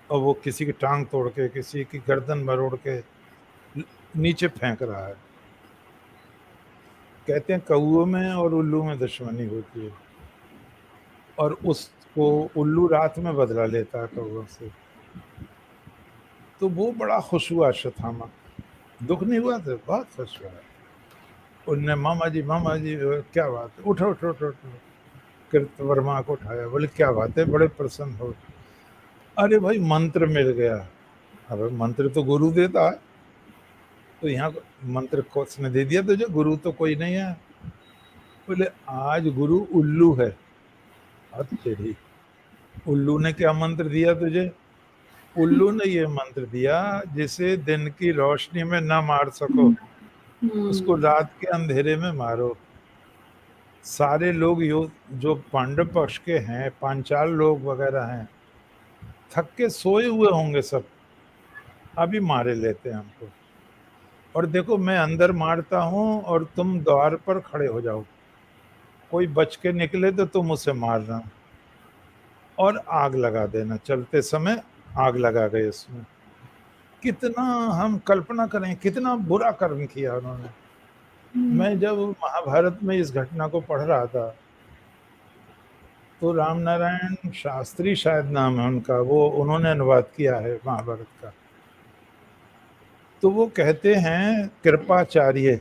और वो किसी की टांग तोड़ के, किसी की गर्दन मरोड़ के नीचे फेंक रहा है। कहते हैं कौओं में और उल्लू में दुश्मनी होती है, और उसको उल्लू रात में बदला लेता है कौओं से। तो वो बड़ा खुश हुआ अश्वत्थामा, दुख नहीं हुआ था, बहुत खुश हुआ। उनने मामा जी क्या बात है, उठो उठो उठो उठो। कृतवर्मा को उठाया, बोले क्या बात है, बड़े प्रसन्न हो? अरे भाई मंत्र मिल गया। अब मंत्र तो गुरु देता है, तो यहाँ मंत्र को उसने दे दिया तुझे, गुरु तो कोई नहीं है। बोले आज गुरु उल्लू है। अब तेरी, उल्लू ने क्या मंत्र दिया तुझे? उल्लू ने ये मंत्र दिया, जिसे दिन की रोशनी में ना मार सको उसको रात के अंधेरे में मारो। सारे लोग जो पांडव पक्ष के हैं, पांचाल लोग वगैरह हैं, थक के सोए हुए होंगे सब, अभी मारे लेते हैं हमको। और देखो मैं अंदर मारता हूं और तुम द्वार पर खड़े हो जाओ, कोई बच के निकले तो तुम उसे मारना और आग लगा देना। चलते समय आग लगा गए उसमें। कितना हम कल्पना करें, कितना बुरा कर्म किया उन्होंने। मैं जब महाभारत में इस घटना को पढ़ रहा था, तो राम नारायण शास्त्री शायद नाम है उनका, वो उन्होंने अनुवाद किया है महाभारत का। तो वो कहते हैं कृपाचार्य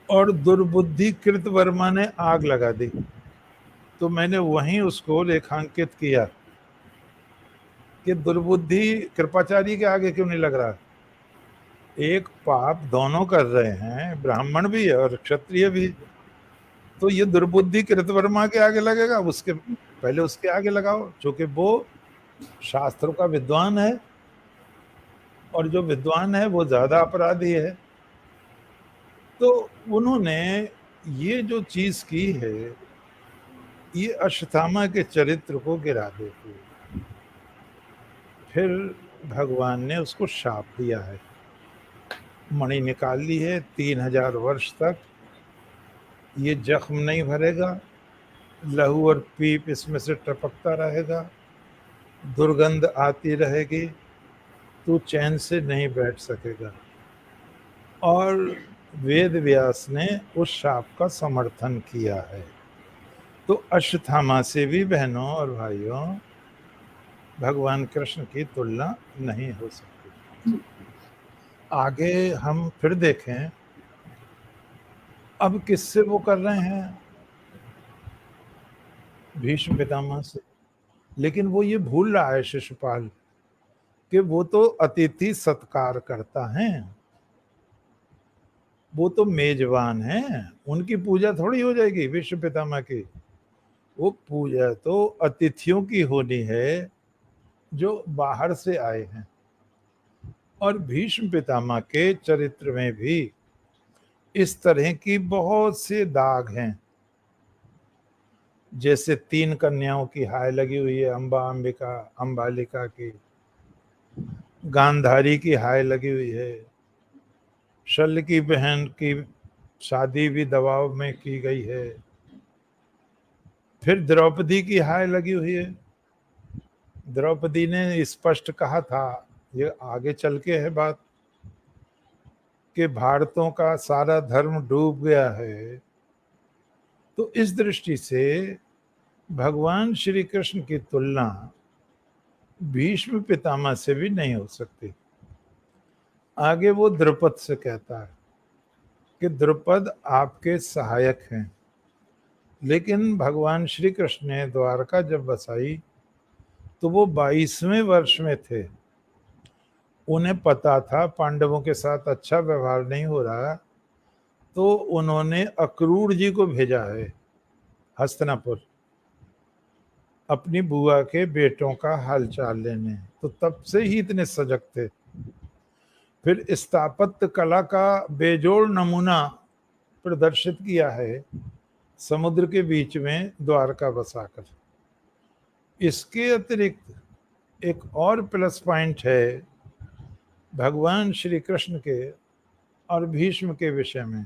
और दुर्बुद्धि कृतवर्मा ने आग लगा दी। तो मैंने वहीं उसको रेखांकित किया कि दुर्बुद्धि कृपाचार्य के आगे क्यों नहीं लग रहा। एक पाप दोनों कर रहे हैं, ब्राह्मण भी है और क्षत्रिय भी। तो ये दुर्बुद्धि कृतवर्मा के आगे लगेगा, उसके पहले उसके आगे लगाओ, क्योंकि वो शास्त्रों का विद्वान है, और जो विद्वान है वो ज्यादा अपराधी है। तो उन्होंने ये जो चीज की है, ये अश्वत्थामा के चरित्र को गिरा देती है। फिर भगवान ने उसको शाप दिया है, मणि निकाल ली है, 3000 वर्ष तक ये जख्म नहीं भरेगा, लहू और पीप इसमें से टपकता रहेगा, दुर्गंध आती रहेगी, तू चैन से नहीं बैठ सकेगा। और वेद व्यास ने उस शाप का समर्थन किया है। तो अश्वत्थामा से भी बहनों और भाइयों भगवान कृष्ण की तुलना नहीं हो सकती। आगे हम फिर देखें, अब किससे वो कर रहे हैं? भीष्म पितामह से। लेकिन वो ये भूल रहा है शिशुपाल कि वो तो अतिथि सत्कार करता है, वो तो मेजबान है, उनकी पूजा थोड़ी हो जाएगी भीष्म पितामह की। वो पूजा तो अतिथियों की होनी है जो बाहर से आए हैं। और भीष्म पितामह के चरित्र में भी इस तरह की बहुत से दाग हैं। जैसे 3 कन्याओं की हाय लगी हुई है, अंबा, अंबिका, अंबालिका की, गांधारी की हाय लगी हुई है, शल्य की बहन की शादी भी दबाव में की गई है, फिर द्रौपदी की हाय लगी हुई है। द्रौपदी ने स्पष्ट कहा था, ये आगे चल के है बात, कि भारतों का सारा धर्म डूब गया है। तो इस दृष्टि से भगवान श्री कृष्ण की तुलना भीष्म पितामह से भी नहीं हो सकती। आगे वो द्रुपद से कहता है कि द्रुपद आपके सहायक हैं, लेकिन भगवान श्री कृष्ण ने द्वारका जब बसाई तो वो 22वें वर्ष में थे। उन्हें पता था पांडवों के साथ अच्छा व्यवहार नहीं हो रहा, तो उन्होंने अक्रूर जी को भेजा है हस्तिनापुर अपनी बुआ के बेटों का हालचाल लेने। तो तब से ही इतने सजग थे। फिर स्थापत्य कला का बेजोड़ नमूना प्रदर्शित किया है समुद्र के बीच में द्वारका बसाकर। इसके अतिरिक्त एक और प्लस पॉइंट है भगवान श्री कृष्ण के और भीष्म के विषय में।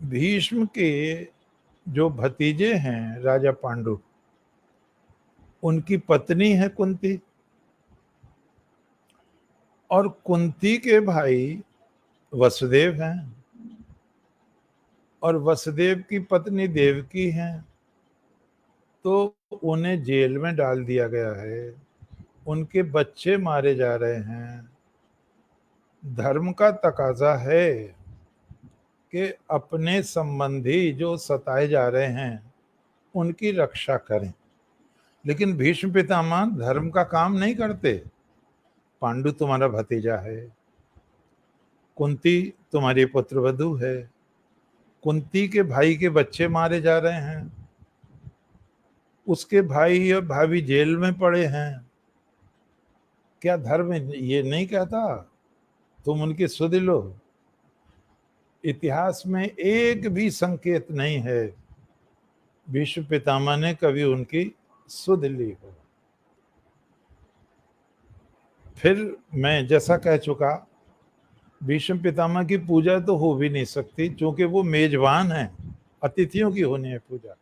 भीष्म के जो भतीजे हैं राजा पांडु, उनकी पत्नी है कुंती, और कुंती के भाई वसुदेव हैं, और वसुदेव की पत्नी देवकी हैं। तो उन्हें जेल में डाल दिया गया है, उनके बच्चे मारे जा रहे हैं। धर्म का तकाजा है कि अपने संबंधी जो सताए जा रहे हैं उनकी रक्षा करें, लेकिन भीष्म पितामह धर्म का काम नहीं करते। पांडु तुम्हारा भतीजा है, कुंती तुम्हारी पुत्रवधू है, कुंती के भाई के बच्चे मारे जा रहे हैं, उसके भाई और भाभी जेल में पड़े हैं। क्या धर्म ये नहीं कहता तुम उनकी सुध लो? इतिहास में एक भी संकेत नहीं है भीष्म पितामह ने कभी उनकी सुध ली हो। फिर मैं जैसा कह चुका, भीष्म पितामह की पूजा तो हो भी नहीं सकती, क्योंकि वो मेजबान है, अतिथियों की होनी है पूजा।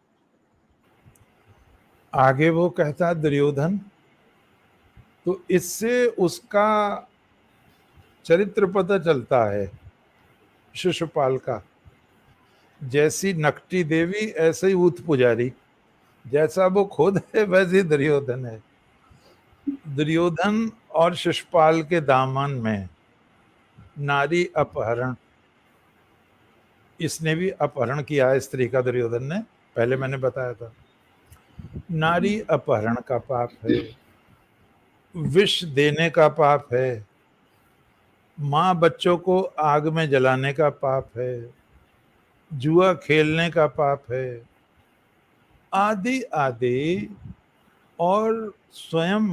आगे वो कहता दुर्योधन, तो इससे उसका चरित्र पता चलता है शिशुपाल का। जैसी नकटी देवी ऐसे ही ऊत पुजारी, जैसा वो खुद है वैसे दुर्योधन है। दुर्योधन और शिशुपाल के दामन में नारी अपहरण, इसने भी अपहरण किया है स्त्री का, दुर्योधन ने, पहले मैंने बताया था। नारी अपहरण का पाप है, विष देने का पाप है, माँ बच्चों को आग में जलाने का पाप है, जुआ खेलने का पाप है, आदि आदि। और स्वयं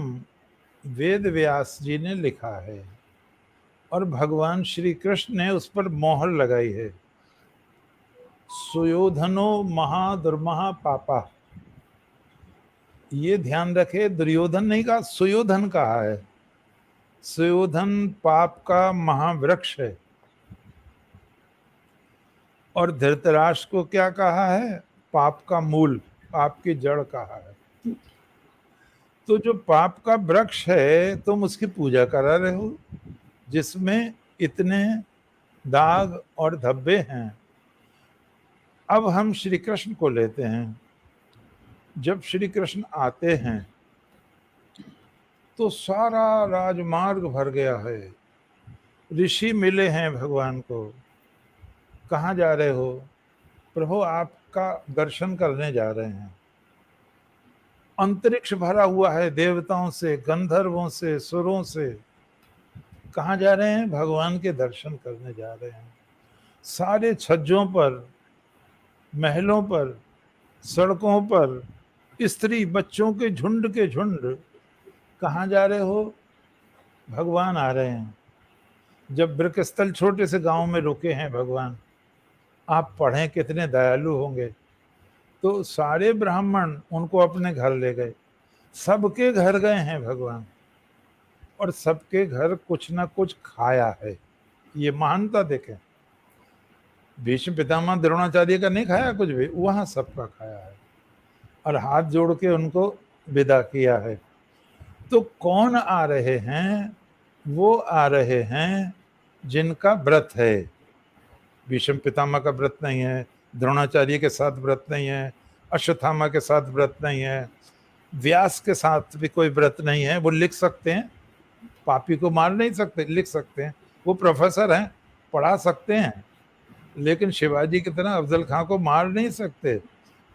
वेद व्यास जी ने लिखा है और भगवान श्री कृष्ण ने उस पर मोहर लगाई है, सुयोधनो महादुर्महा पापा। ये ध्यान रखे, दुर्योधन नहीं कहा, सुयोधन कहा है। सुयोधन पाप का महावृक्ष है। और धृतराष्ट्र को क्या कहा है? पाप का मूल, पाप की जड़ कहा है। तो जो पाप का वृक्ष है तुम उसकी पूजा करा रहे हो, जिसमें इतने दाग और धब्बे हैं। अब हम श्री कृष्ण को लेते हैं। जब श्री कृष्ण आते हैं तो सारा राजमार्ग भर गया है, ऋषि मिले हैं भगवान को। कहाँ जा रहे हो? प्रभु आपका दर्शन करने जा रहे हैं। अंतरिक्ष भरा हुआ है देवताओं से, गंधर्वों से, सुरों से। कहाँ जा रहे हैं? भगवान के दर्शन करने जा रहे हैं। सारे छज्जों पर, महलों पर, सड़कों पर स्त्री बच्चों के झुंड। कहाँ जा रहे हो? भगवान आ रहे हैं। जब वृक्षस्थल छोटे से गांव में रुके हैं भगवान, आप पढ़ें कितने दयालु होंगे। तो सारे ब्राह्मण उनको अपने घर ले गए, सबके घर गए हैं भगवान, और सबके घर कुछ ना कुछ खाया है। ये महानता देखें, भीष्म पितामह द्रोणाचार्य का नहीं खाया कुछ भी, वहां सबका खाया है और हाथ जोड़ के उनको विदा किया है। तो कौन आ रहे हैं? वो आ रहे हैं जिनका व्रत है। भीष्म पितामह का व्रत नहीं है, द्रोणाचार्य के साथ व्रत नहीं है, अश्वत्थामा के साथ व्रत नहीं है, व्यास के साथ भी कोई व्रत नहीं है। वो लिख सकते हैं, पापी को मार नहीं सकते, लिख सकते हैं, वो प्रोफेसर हैं, पढ़ा सकते हैं, लेकिन शिवाजी की तरह अफजल खां को मार नहीं सकते।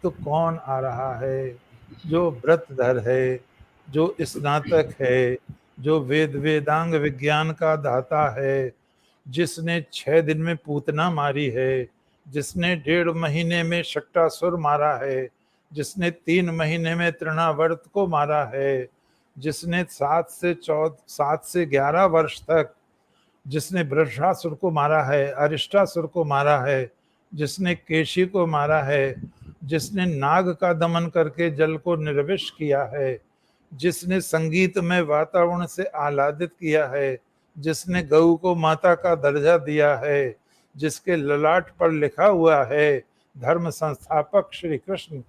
तो कौन आ रहा है? जो व्रतधर है, जो स्नातक है, जो वेद वेदांग विज्ञान का दाता है, जिसने 6 दिन में पूतना मारी है, जिसने 1.5 महीने में शक्टासुर मारा है, जिसने 3 महीने में तृणावर्त को मारा है, जिसने 7 से 11 वर्ष तक जिसने वृषासुर को मारा है, अरिष्टासुर को मारा है, जिसने केशी को मारा है, जिसने नाग का दमन करके जल को निर्विष किया है, जिसने संगीत में वातावरण से आह्लादित किया है, जिसने गऊ को माता का दर्जा दिया है, जिसके ललाट पर लिखा हुआ है धर्म संस्थापक श्री कृष्ण,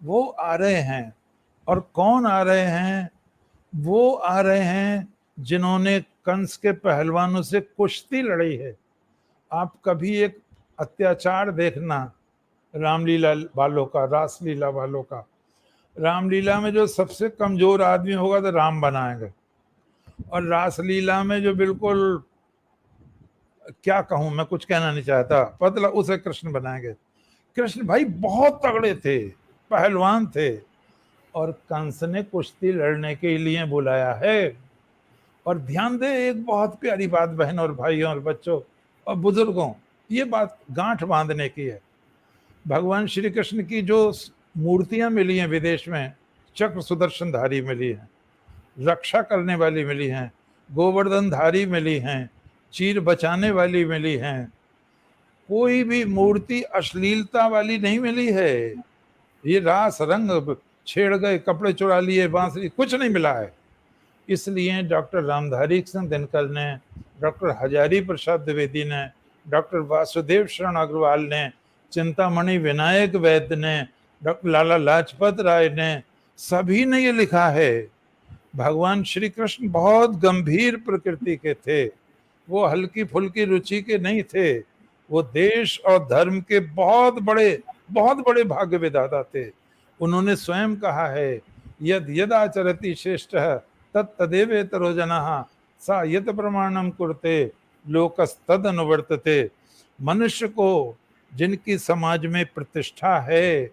वो आ रहे हैं। और कौन आ रहे हैं? वो आ रहे हैं जिन्होंने कंस के पहलवानों से कुश्ती लड़ी है। आप कभी एक अत्याचार देखना रामलीला वालों का, रासलीला वालों का। रामलीला में जो सबसे कमजोर आदमी होगा तो राम बनाएंगे, और रासलीला में जो बिल्कुल, क्या कहूं, मैं कुछ कहना नहीं चाहता, पतला, उसे कृष्ण बनाएंगे। कृष्ण भाई बहुत तगड़े थे, पहलवान थे, और कंस ने कुश्ती लड़ने के लिए बुलाया है। और ध्यान दे, एक बहुत प्यारी बात बहन और भाइयों और बच्चों और बुजुर्गों, ये बात गांठ बांधने की है। भगवान श्री कृष्ण की जो मूर्तियां मिली हैं विदेश में, चक्र सुदर्शन धारी मिली हैं, रक्षा करने वाली मिली हैं, गोवर्धन धारी मिली हैं, चीर बचाने वाली मिली हैं, कोई भी मूर्ति अश्लीलता वाली नहीं मिली है। ये रास रंग छेड़ गए, कपड़े चुरा लिए, बांसुरी, कुछ नहीं मिला है। इसलिए डॉक्टर रामधारी सिंह दिनकर ने, डॉक्टर हजारी प्रसाद द्विवेदी ने, डॉक्टर वासुदेव शरण अग्रवाल ने, चिंतामणि विनायक वैद्य ने, डॉक्टर लाला लाजपत राय ने, सभी ने ये लिखा है। भगवान श्री कृष्ण बहुत गंभीर प्रकृति के थे, वो हल्की फुल्की रुचि के नहीं थे, वो देश और धर्म के बहुत बड़े भाग्य विधाता थे। उन्होंने स्वयं कहा है, यद यदाचरति श्रेष्ठ तत्तदेवेतरो जनः सा यत प्रमाणम कुरुते लोकस्तद अनुवर्तते। मनुष्य को जिनकी समाज में प्रतिष्ठा है,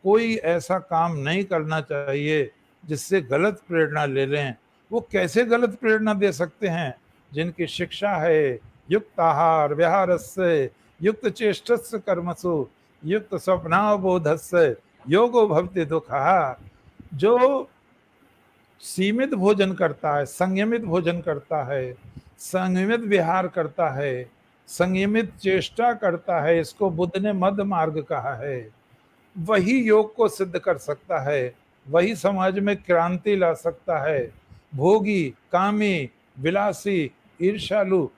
कोई ऐसा काम नहीं करना चाहिए जिससे गलत प्रेरणा ले लें। वो कैसे गलत प्रेरणा दे सकते हैं? जिनकी शिक्षा है युक्त आहार विहारस्य युक्त चेष्टस्य कर्मसु युक्त स्वप्नावबोधस्य योगो भवति दुःखः। जो सीमित भोजन करता है, संयमित भोजन करता है, संयमित विहार करता है, संयमित चेष्टा करता है, इसको बुद्ध ने मध्य मार्ग कहा है, वही योग को सिद्ध कर सकता है, वही समाज में क्रांति ला सकता है। भोगी, कामी, विलासी, ईर्ष्यालु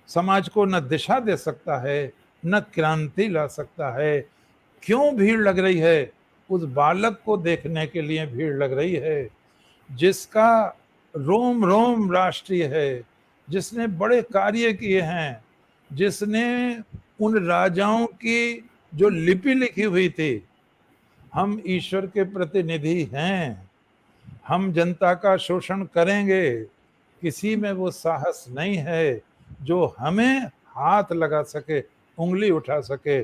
समाज को न दिशा दे सकता है, न क्रांति ला सकता है। क्यों भीड़ लग रही है? उस बालक को देखने के लिए भीड़ लग रही है जिसका रोम रोम राष्ट्रीय है, जिसने बड़े कार्य किए हैं, जिसने उन राजाओं की जो लिपि लिखी हुई थी, हम ईश्वर के प्रतिनिधि हैं, हम जनता का शोषण करेंगे, किसी में वो साहस नहीं है जो हमें हाथ लगा सके, उंगली उठा सके।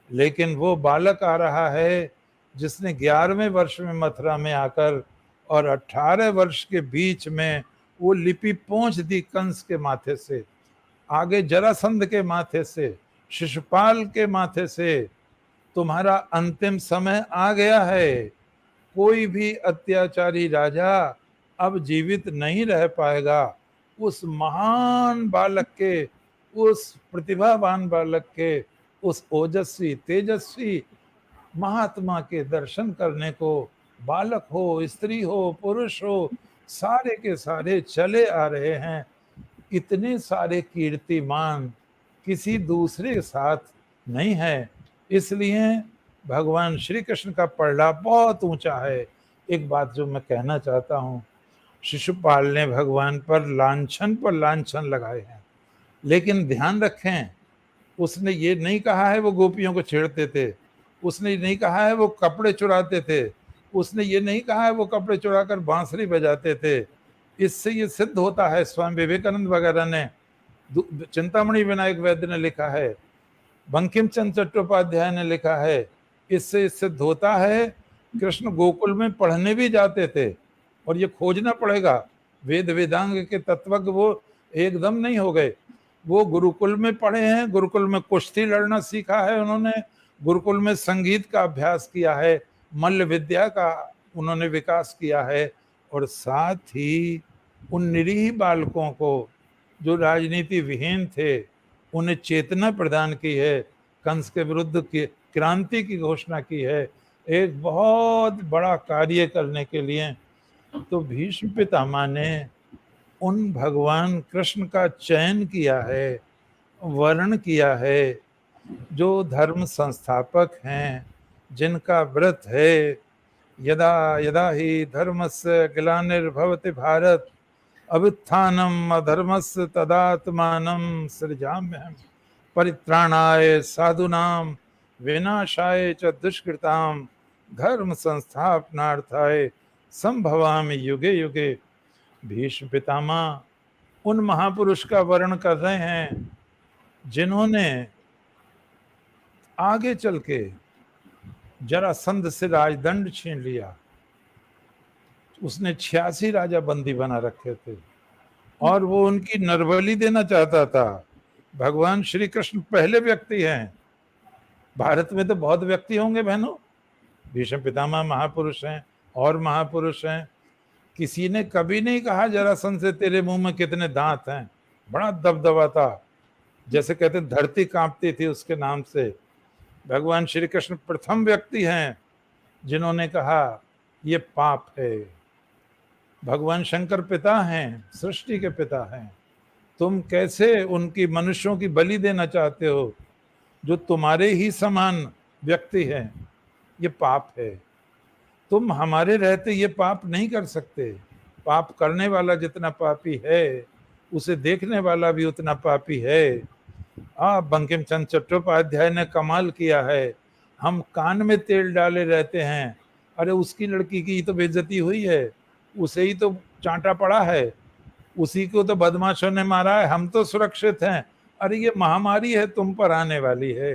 लेकिन वो बालक आ रहा है जिसने 11वें वर्ष में मथुरा में आकर और 18 वर्ष के बीच में वो लिपि पहुंच दी कंस के माथे से, आगे जरासंध के माथे से, शिशुपाल के माथे से। तुम्हारा अंतिम समय आ गया है। कोई भी अत्याचारी राजा अब जीवित नहीं रह पाएगा। उस महान बालक के, उस प्रतिभावान बालक के, उस ओजस्वी तेजस्वी महात्मा के दर्शन करने को बालक हो, स्त्री हो, पुरुष हो, सारे के सारे चले आ रहे हैं। इतने सारे कीर्तिमान किसी दूसरे के साथ नहीं है। इसलिए भगवान श्री कृष्ण का पलड़ा बहुत ऊंचा है। एक बात जो मैं कहना चाहता हूँ, शिशुपाल ने भगवान पर लांछन लगाए हैं, लेकिन ध्यान रखें, उसने ये नहीं कहा है वो गोपियों को छेड़ते थे, उसने नहीं कहा है वो कपड़े चुराते थे, उसने ये नहीं कहा है वो कपड़े चुराकर बांसुरी बजाते थे। इससे ये सिद्ध होता है, स्वामी विवेकानंद वगैरह ने, चिंतामणि विनायक वैद्य ने लिखा है, बंकिम चंद्र चट्टोपाध्याय ने लिखा है, इससे सिद्ध होता है कृष्ण गोकुल में पढ़ने भी जाते थे। और ये खोजना पड़ेगा, वेद वेदांग के तत्वज्ञ वो एकदम नहीं हो गए, वो गुरुकुल में पढ़े हैं, गुरुकुल में कुश्ती लड़ना सीखा है उन्होंने, गुरुकुल में संगीत का अभ्यास किया है, मल्ल विद्या का उन्होंने विकास किया है, और साथ ही उन निरीह बालकों को जो राजनीति विहीन थे उन्हें चेतना प्रदान की है, कंस के विरुद्ध की क्रांति की घोषणा की है, एक बहुत बड़ा कार्य करने के लिए। तो भीष्म पितामह ने उन भगवान कृष्ण का चयन किया है, वर्ण किया है, जो धर्म संस्थापक हैं, जिनका व्रत है यदा यदा ही धर्मस्य ग्लानिर्भवति भारत अभ्युत्थानम अधर्मस्य तदात्मानं सृजाम्यहम् परित्राणाय साधूनां विनाशाय च दुष्कृतां धर्म संस्थापनार्थाय संभवामि युगे युगे। भीष्म पितामह उन महापुरुष का वर्ण कर रहे हैं जिन्होंने आगे चल के जरासंध से राजदंड छीन लिया। उसने 86 राजा बंदी बना रखे थे और वो उनकी नरबली देना चाहता था। भगवान श्री कृष्ण पहले व्यक्ति हैं, भारत में तो बहुत व्यक्ति होंगे बहनों, भीष्म पितामह महापुरुष हैं और महापुरुष हैं। किसी ने कभी नहीं कहा जरासंध से तेरे मुंह में कितने दांत हैं, बड़ा दबदबा था, जैसे कहते धरती कांपती थी उसके नाम से। भगवान श्री कृष्ण प्रथम व्यक्ति हैं जिन्होंने कहा ये पाप है। भगवान शंकर पिता हैं, सृष्टि के पिता हैं, तुम कैसे उनकी मनुष्यों की बलि देना चाहते हो जो तुम्हारे ही समान व्यक्ति हैं, ये पाप है। तुम हमारे रहते ये पाप नहीं कर सकते। पाप करने वाला जितना पापी है उसे देखने वाला भी उतना पापी है। बंकिम चंद्र चट्टोपाध्याय ने कमाल किया है, हम कान में तेल डाले रहते हैं, अरे उसकी लड़की की तो बेइज्जती हुई है, उसे ही तो चांटा पड़ा है, उसी को तो बदमाशों ने मारा है, हम तो सुरक्षित हैं, अरे ये महामारी है तुम पर आने वाली है।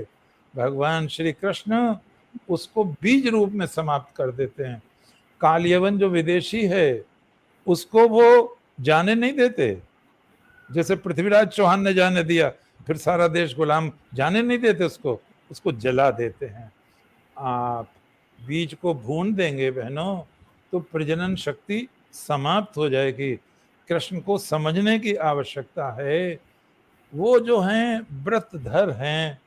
भगवान श्री कृष्ण उसको बीज रूप में समाप्त कर देते हैं। कालयवन जो विदेशी है उसको वो जाने नहीं देते, जैसे पृथ्वीराज चौहान ने जाने दिया, फिर सारा देश गुलाम, जाने नहीं देते उसको, उसको जला देते हैं। आप बीज को भून देंगे बहनों तो प्रजनन शक्ति समाप्त हो जाएगी। कृष्ण को समझने की आवश्यकता है। वो जो हैं व्रतधर हैं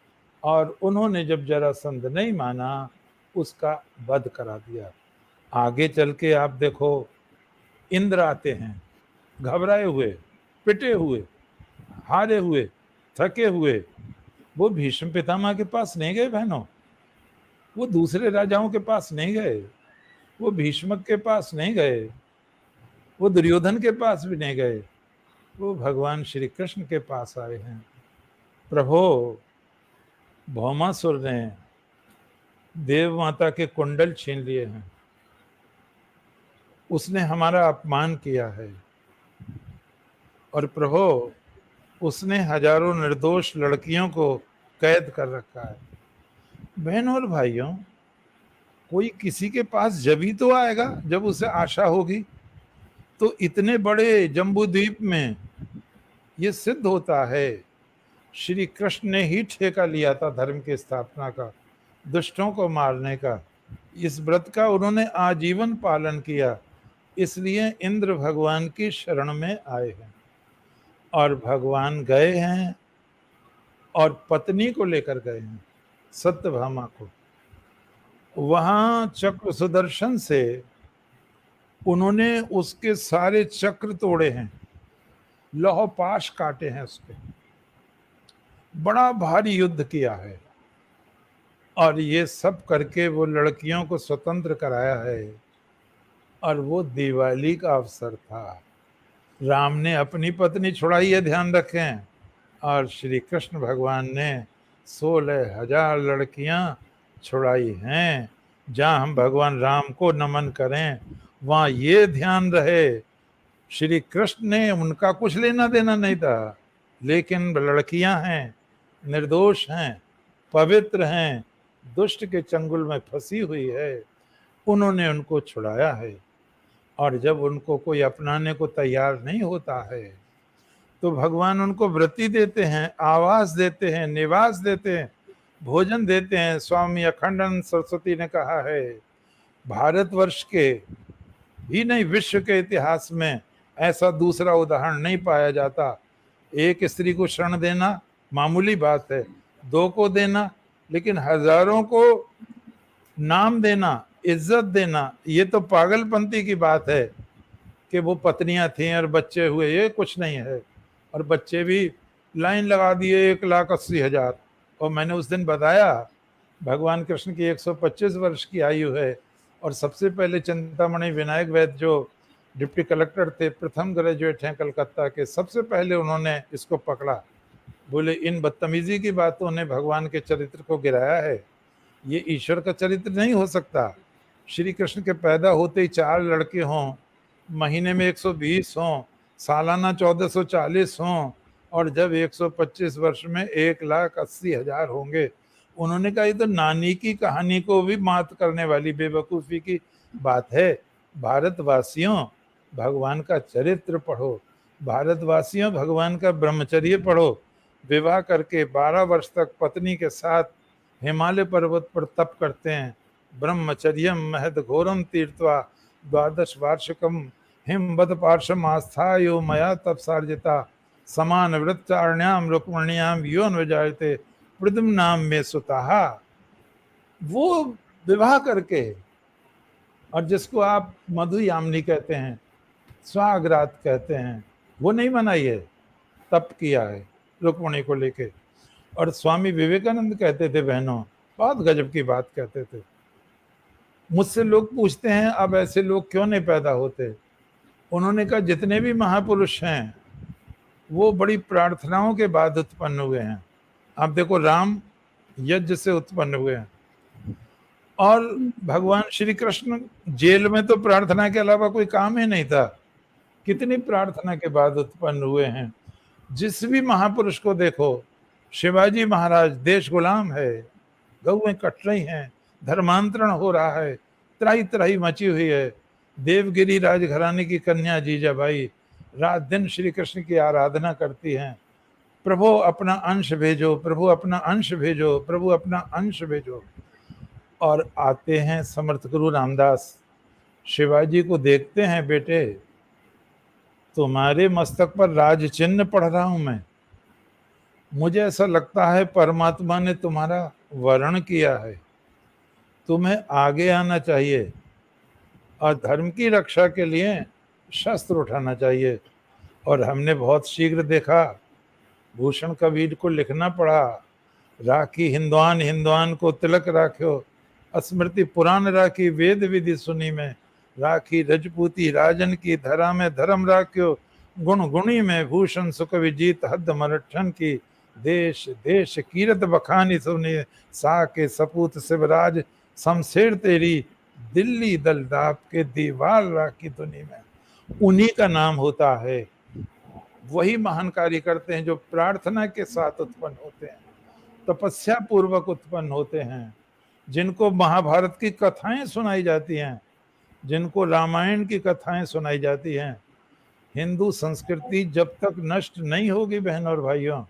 और उन्होंने जब जरासंध नहीं माना उसका वध करा दिया। आगे चल के आप देखो इंद्र आते हैं घबराए हुए, पिटे हुए, हारे हुए, थके हुए, वो भीष्म पितामह के पास नहीं गए बहनों, वो दूसरे राजाओं के पास नहीं गए, वो भीष्मक के पास नहीं गए, वो दुर्योधन के पास भी नहीं गए, वो भगवान श्री कृष्ण के पास आए हैं। प्रभो, भौमासुर ने देव माता के कुंडल छीन लिए हैं, उसने हमारा अपमान किया है, और प्रभो उसने हजारों निर्दोष लड़कियों को कैद कर रखा है। बहनों और भाइयों, कोई किसी के पास जब ही तो आएगा जब उसे आशा होगी। तो इतने बड़े जम्बू द्वीप में ये सिद्ध होता है, श्री कृष्ण ने ही ठेका लिया था धर्म की स्थापना का, दुष्टों को मारने का। इस व्रत का उन्होंने आजीवन पालन किया, इसलिए इंद्र भगवान की शरण में आए हैं। और भगवान गए हैं और पत्नी को लेकर गए हैं, सत्यभामा को। वहां चक्र सुदर्शन से उन्होंने उसके सारे चक्र तोड़े हैं, लौह पाश काटे हैं उसके, बड़ा भारी युद्ध किया है। और ये सब करके वो लड़कियों को स्वतंत्र कराया है। और वो दिवाली का अवसर था। राम ने अपनी पत्नी छुड़ाई है, ध्यान रखें, और श्री कृष्ण भगवान ने 16,000 लड़कियां छुड़ाई हैं। जहां हम भगवान राम को नमन करें, वहां ये ध्यान रहे श्री कृष्ण ने उनका कुछ लेना देना नहीं था, लेकिन लड़कियां हैं, निर्दोष हैं, पवित्र हैं, दुष्ट के चंगुल में फंसी हुई है, उन्होंने उनको छुड़ाया है। और जब उनको कोई अपनाने को तैयार नहीं होता है तो भगवान उनको वृत्ति देते हैं, आवास देते हैं, निवास देते हैं, भोजन देते हैं। स्वामी अखंडानंद सरस्वती ने कहा है, भारतवर्ष के ही नहीं, विश्व के इतिहास में ऐसा दूसरा उदाहरण नहीं पाया जाता। एक स्त्री को शरण देना मामूली बात है, 2 को देना, लेकिन हजारों को नाम देना, इज्जत देना, ये तो पागलपंती की बात है कि वो पत्नियां थीं और बच्चे हुए, ये कुछ नहीं है। और बच्चे भी लाइन लगा दिए 1,80,000। और मैंने उस दिन बताया, भगवान कृष्ण की 125 वर्ष की आयु है। और सबसे पहले चिंतामणि विनायक वैद्य जो डिप्टी कलेक्टर थे, प्रथम ग्रेजुएट हैं कलकत्ता के, सबसे पहले उन्होंने इसको पकड़ा। बोले इन बदतमीजी की बातों ने भगवान के चरित्र को गिराया है, ये ईश्वर का चरित्र नहीं हो सकता। श्री कृष्ण के पैदा होते ही 4 लड़के हों, महीने में 120 हों, सालाना 1440 हों, और जब 125 वर्ष में 1,80,000 होंगे। उन्होंने कहा ये तो नानी की कहानी को भी मात करने वाली बेवकूफ़ी की बात है। भारतवासियों, भगवान का चरित्र पढ़ो, भारतवासियों भगवान का ब्रह्मचर्य पढ़ो। विवाह करके 12 वर्ष तक पत्नी के साथ हिमालय पर्वत पर तप करते हैं। ब्रह्मचर्यम महद घोरम तीर्थवा 12 वार्षिकम हिमवद पार्श्वम आस्थायो मया तपसार्जिता समान वृत्तारण्याम रुक्मण्याम योन विजायते प्रदम नाम में सुताहा। वो विवाह करके, और जिसको आप मधुयामिनी कहते हैं, स्वागरात कहते हैं, वो नहीं मनाई है, तप किया है रुक्मणी को लेके। और स्वामी विवेकानंद कहते थे, बहनों, बहुत गजब की बात कहते थे। मुझसे लोग पूछते हैं अब ऐसे लोग क्यों नहीं पैदा होते। उन्होंने कहा जितने भी महापुरुष हैं वो बड़ी प्रार्थनाओं के बाद उत्पन्न हुए हैं। आप देखो, राम यज्ञ से उत्पन्न हुए हैं, और भगवान श्री कृष्ण जेल में तो प्रार्थना के अलावा कोई काम ही नहीं था, कितनी प्रार्थना के बाद उत्पन्न हुए हैं। जिस भी महापुरुष को देखो, शिवाजी महाराज देश गुलाम है, गौएं कट रही हैं, धर्मांतरण हो रहा है, त्राही त्राही मची हुई है। देवगिरी राजघराने की कन्या जीजाबाई रात दिन श्री कृष्ण की आराधना करती हैं, प्रभु अपना अंश भेजो, प्रभु अपना अंश भेजो, प्रभु अपना अंश भेजो। और आते हैं समर्थ गुरु रामदास, शिवाजी को देखते हैं, बेटे तुम्हारे मस्तक पर राज चिन्ह पढ़ रहा हूं मैं, मुझे ऐसा लगता है परमात्मा ने तुम्हारा वर्ण किया है, तुम्हें आगे आना चाहिए और धर्म की रक्षा के लिए शस्त्र उठाना चाहिए। और हमने बहुत शीघ्र देखा, भूषण कबीर को लिखना पड़ा, राखी हिंदुआन हिंदुआन को तिलक राख्यो, स्मृति पुराण राखी वेद विधि सुनी में, राखी रजपूती राजन की धरा में धर्म राख्यो, गुण गुणी में भूषण सुख विजीत हद मरठन की, देश देश कीरत बखानी सुनी, सा के सपूत शिवराज शमशेर तेरी, दिल्ली दलदाप के दीवार राखी दुनी में। उन्हीं का नाम होता है, वही महान कार्य करते हैं जो प्रार्थना के साथ उत्पन्न होते हैं, तपस्या पूर्वक उत्पन्न होते हैं, जिनको महाभारत की कथाएं सुनाई जाती हैं, जिनको रामायण की कथाएं सुनाई जाती हैं। हिंदू संस्कृति जब तक नष्ट नहीं होगी बहन और भाइयों,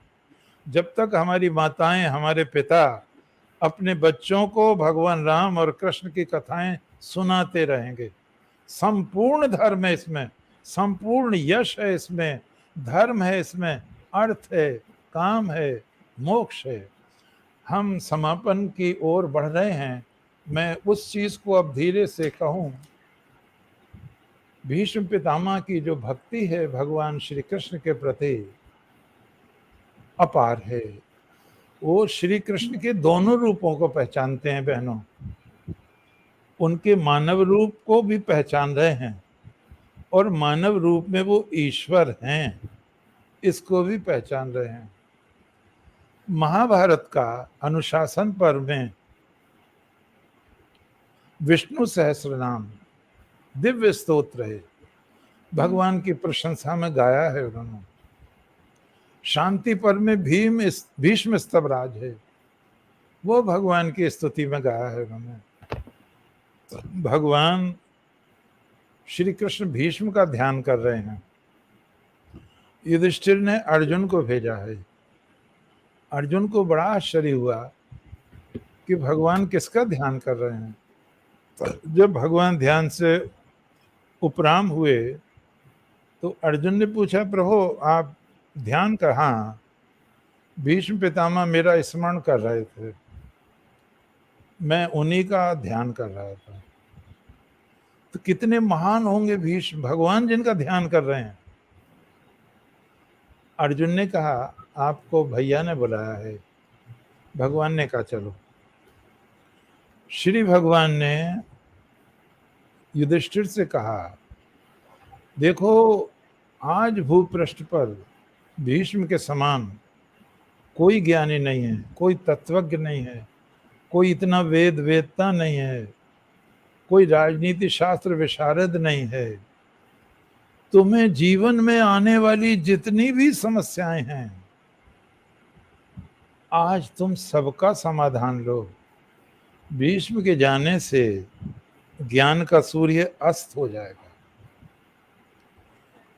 जब तक हमारी माताएं, हमारे पिता अपने बच्चों को भगवान राम और कृष्ण की कथाएं सुनाते रहेंगे। संपूर्ण धर्म है इसमें, संपूर्ण यश है इसमें, धर्म है इसमें, अर्थ है, काम है, मोक्ष है। हम समापन की ओर बढ़ रहे हैं, मैं उस चीज को अब धीरे से कहूं, भीष्म पितामह की जो भक्ति है भगवान श्री कृष्ण के प्रति अपार है। वो श्री कृष्ण के दोनों रूपों को पहचानते हैं बहनों, उनके मानव रूप को भी पहचान रहे हैं और मानव रूप में वो ईश्वर हैं इसको भी पहचान रहे हैं। महाभारत का अनुशासन पर्व में विष्णु सहस्त्र नाम दिव्य स्तोत्र है, भगवान की प्रशंसा में गाया है उन्होंने। शांति पर्व में भीष्म स्तवराज है, वो भगवान की स्तुति में गाया है उन्होंने। भगवान श्री कृष्ण भीष्म का ध्यान कर रहे हैं। युधिष्ठिर ने अर्जुन को भेजा है। अर्जुन को बड़ा आश्चर्य हुआ कि भगवान किसका ध्यान कर रहे हैं। जब भगवान ध्यान से उपराम हुए तो अर्जुन ने पूछा, प्रभु आप ध्यान कर? हाँ, भीष्म पितामह मेरा स्मरण कर रहे थे, मैं उन्हीं का ध्यान कर रहा था। तो कितने महान होंगे भीष्म, भगवान जिनका ध्यान कर रहे हैं। अर्जुन ने कहा आपको भैया ने बुलाया है। भगवान ने कहा चलो। श्री भगवान ने युधिष्ठिर से कहा, देखो आज भूपृष्ठ पर भीष्म के समान कोई ज्ञानी नहीं है, कोई तत्वज्ञ नहीं है, कोई इतना वेदता नहीं है, कोई राजनीति शास्त्र विशारद नहीं है। तुम्हें जीवन में आने वाली जितनी भी समस्याएं हैं आज तुम सबका समाधान लो। भीष्म के जाने से ज्ञान का सूर्य अस्त हो जाएगा।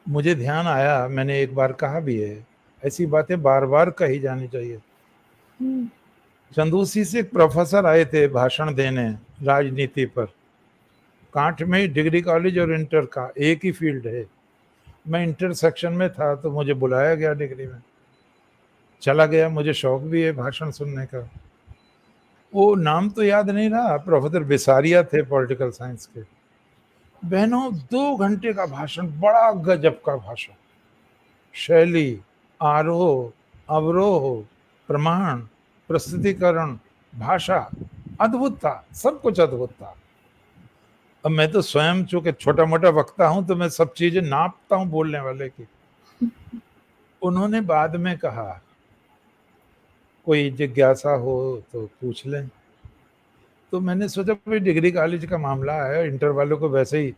मुझे ध्यान आया, मैंने एक बार कहा भी है, ऐसी बातें बार बार कही जानी चाहिए। चंदूसी से एक प्रोफेसर आए थे भाषण देने राजनीति पर। कांठ में डिग्री कॉलेज और इंटर का एक ही फील्ड है। मैं इंटर सेक्शन में था तो मुझे बुलाया गया, डिग्री में चला गया। मुझे शौक भी है भाषण सुनने का। वो नाम तो याद नहीं रहा, प्रोफेसर बिसारिया थे पॉलिटिकल साइंस के। बहनों 2 घंटे का भाषण, बड़ा गजब का भाषण, शैली, आरोह अवरोह, प्रमाण, प्रस्तुतिकरण, भाषा अद्भुत था, सब कुछ अद्भुत था। अब मैं तो स्वयं चूंकि छोटा मोटा वक्ता हूं तो मैं सब चीजें नापता हूं बोलने वाले की। उन्होंने बाद में कहा कोई जिज्ञासा हो तो पूछ लें। तो मैंने सोचा भाई डिग्री कॉलेज का मामला है, इंटर वालों को वैसे ही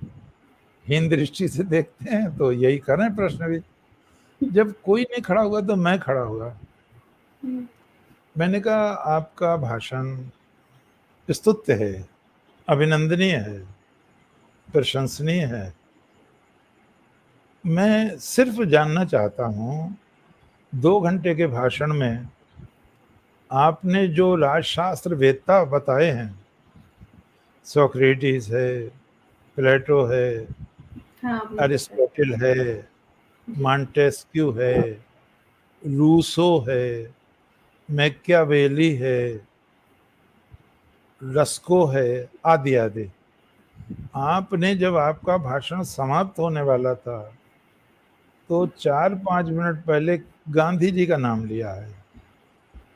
हीन दृष्टि से देखते हैं तो यही करें प्रश्न भी। जब कोई नहीं खड़ा हुआ तो मैं खड़ा हुआ। मैंने कहा आपका भाषण स्तुत्य है, अभिनंदनीय है, प्रशंसनीय है। मैं सिर्फ जानना चाहता हूं 2 घंटे के भाषण में आपने जो राजशास्त्र वेत्ता बताए हैं, सोक्रेटिस है, प्लेटो है, अरिस्टोटल है, मॉन्टेस्क्यू है, रूसो है, मैकियावेली है, रस्को है, आदि आदि। आपने जब आपका भाषण समाप्त होने वाला था तो 4-5 मिनट पहले गांधी जी का नाम लिया है।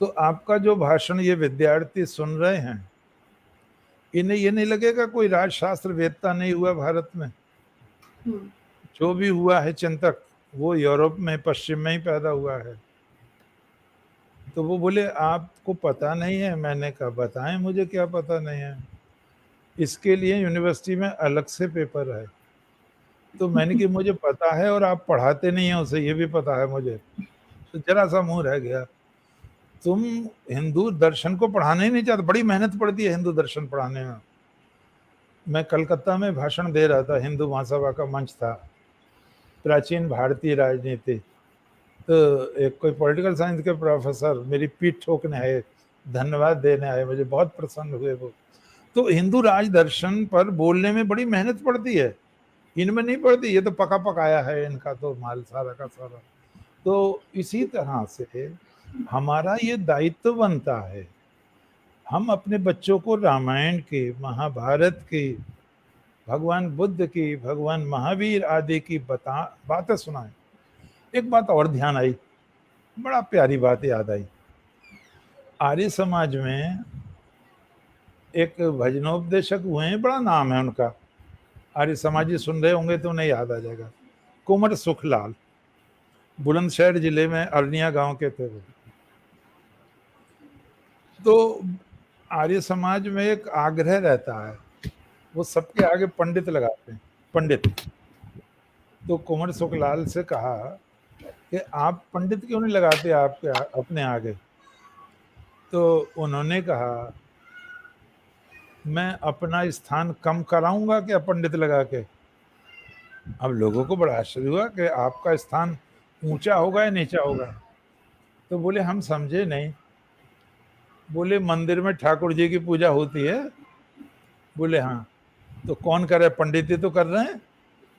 तो आपका जो भाषण ये विद्यार्थी सुन रहे हैं, इन्हें ये नहीं लगेगा कोई राजशास्त्र वेत्ता नहीं हुआ भारत में? जो भी हुआ है चिंतक वो यूरोप में, पश्चिम में ही पैदा हुआ है। तो वो बोले आपको पता नहीं है? मैंने कहा बताएं मुझे क्या पता नहीं है, इसके लिए यूनिवर्सिटी में अलग से पेपर है। तो मैंने कि मुझे पता है और आप पढ़ाते नहीं हैं उसे, ये भी पता है मुझे। तो जरा सा मुंह रह गया। तुम हिंदू दर्शन को पढ़ाने ही नहीं चाहते? बड़ी मेहनत पड़ती है हिंदू दर्शन पढ़ाने में। मैं कलकत्ता में भाषण दे रहा था, हिंदू महासभा का मंच था, प्राचीन भारतीय राजनीति। तो एक कोई पॉलिटिकल साइंस के प्रोफेसर मेरी पीठ ठोकने आए, धन्यवाद देने आए, मुझे बहुत प्रसन्न हुए वो। तो हिंदू राज दर्शन पर बोलने में बड़ी मेहनत पड़ती है, इनमें नहीं पड़ती। ये तो पका पकाया है इनका तो माल सारा का सारा। तो इसी तरह से हमारा ये दायित्व बनता है, हम अपने बच्चों को रामायण की, महाभारत की, भगवान बुद्ध की, भगवान महावीर आदि की बातें सुनाएं। एक बात और ध्यान आई, बड़ा प्यारी बात याद आई। आर्य समाज में एक भजनोपदेशक हुए हैं, बड़ा नाम है उनका, आर्य समाजी सुन रहे होंगे तो उन्हें याद आ जाएगा, कुंवर सुखलाल। बुलंदशहर जिले में अरनिया गांव के थे वो। तो आर्य समाज में एक आग्रह रहता है, वो सबके आगे पंडित लगाते हैं, पंडित। तो कुंवर सुखलाल से कहा कि आप पंडित क्यों नहीं लगाते आपके अपने आगे? तो उन्होंने कहा, मैं अपना स्थान कम कराऊंगा क्या पंडित लगा के? अब लोगों को बड़ा आश्चर्य हुआ कि आपका स्थान ऊंचा होगा या नीचा होगा? तो बोले हम समझे नहीं। बोले मंदिर में ठाकुर जी की पूजा होती है? बोले हाँ। तो कौन कर रहा है? पंडित ही तो कर रहे हैं।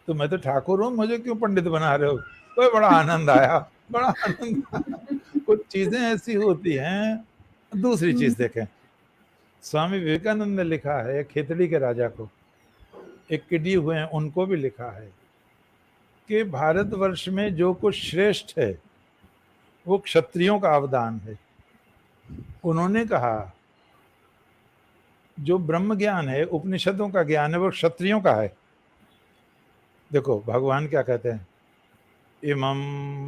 तो मैं तो ठाकुर हूँ, मुझे क्यों पंडित बना रहे हो? तो बड़ा आनंद आया, बड़ा आनंद आया। कुछ चीजें ऐसी होती हैं। दूसरी चीज देखें, स्वामी विवेकानंद ने लिखा है खेतड़ी के राजा को, एक किडी हुए हैं उनको भी लिखा है कि भारतवर्ष में जो कुछ श्रेष्ठ है वो क्षत्रियों का अवदान है। उन्होंने कहा जो ब्रह्म ज्ञान है, उपनिषदों का ज्ञान है, वो क्षत्रियों का है। देखो भगवान क्या कहते हैं, इमं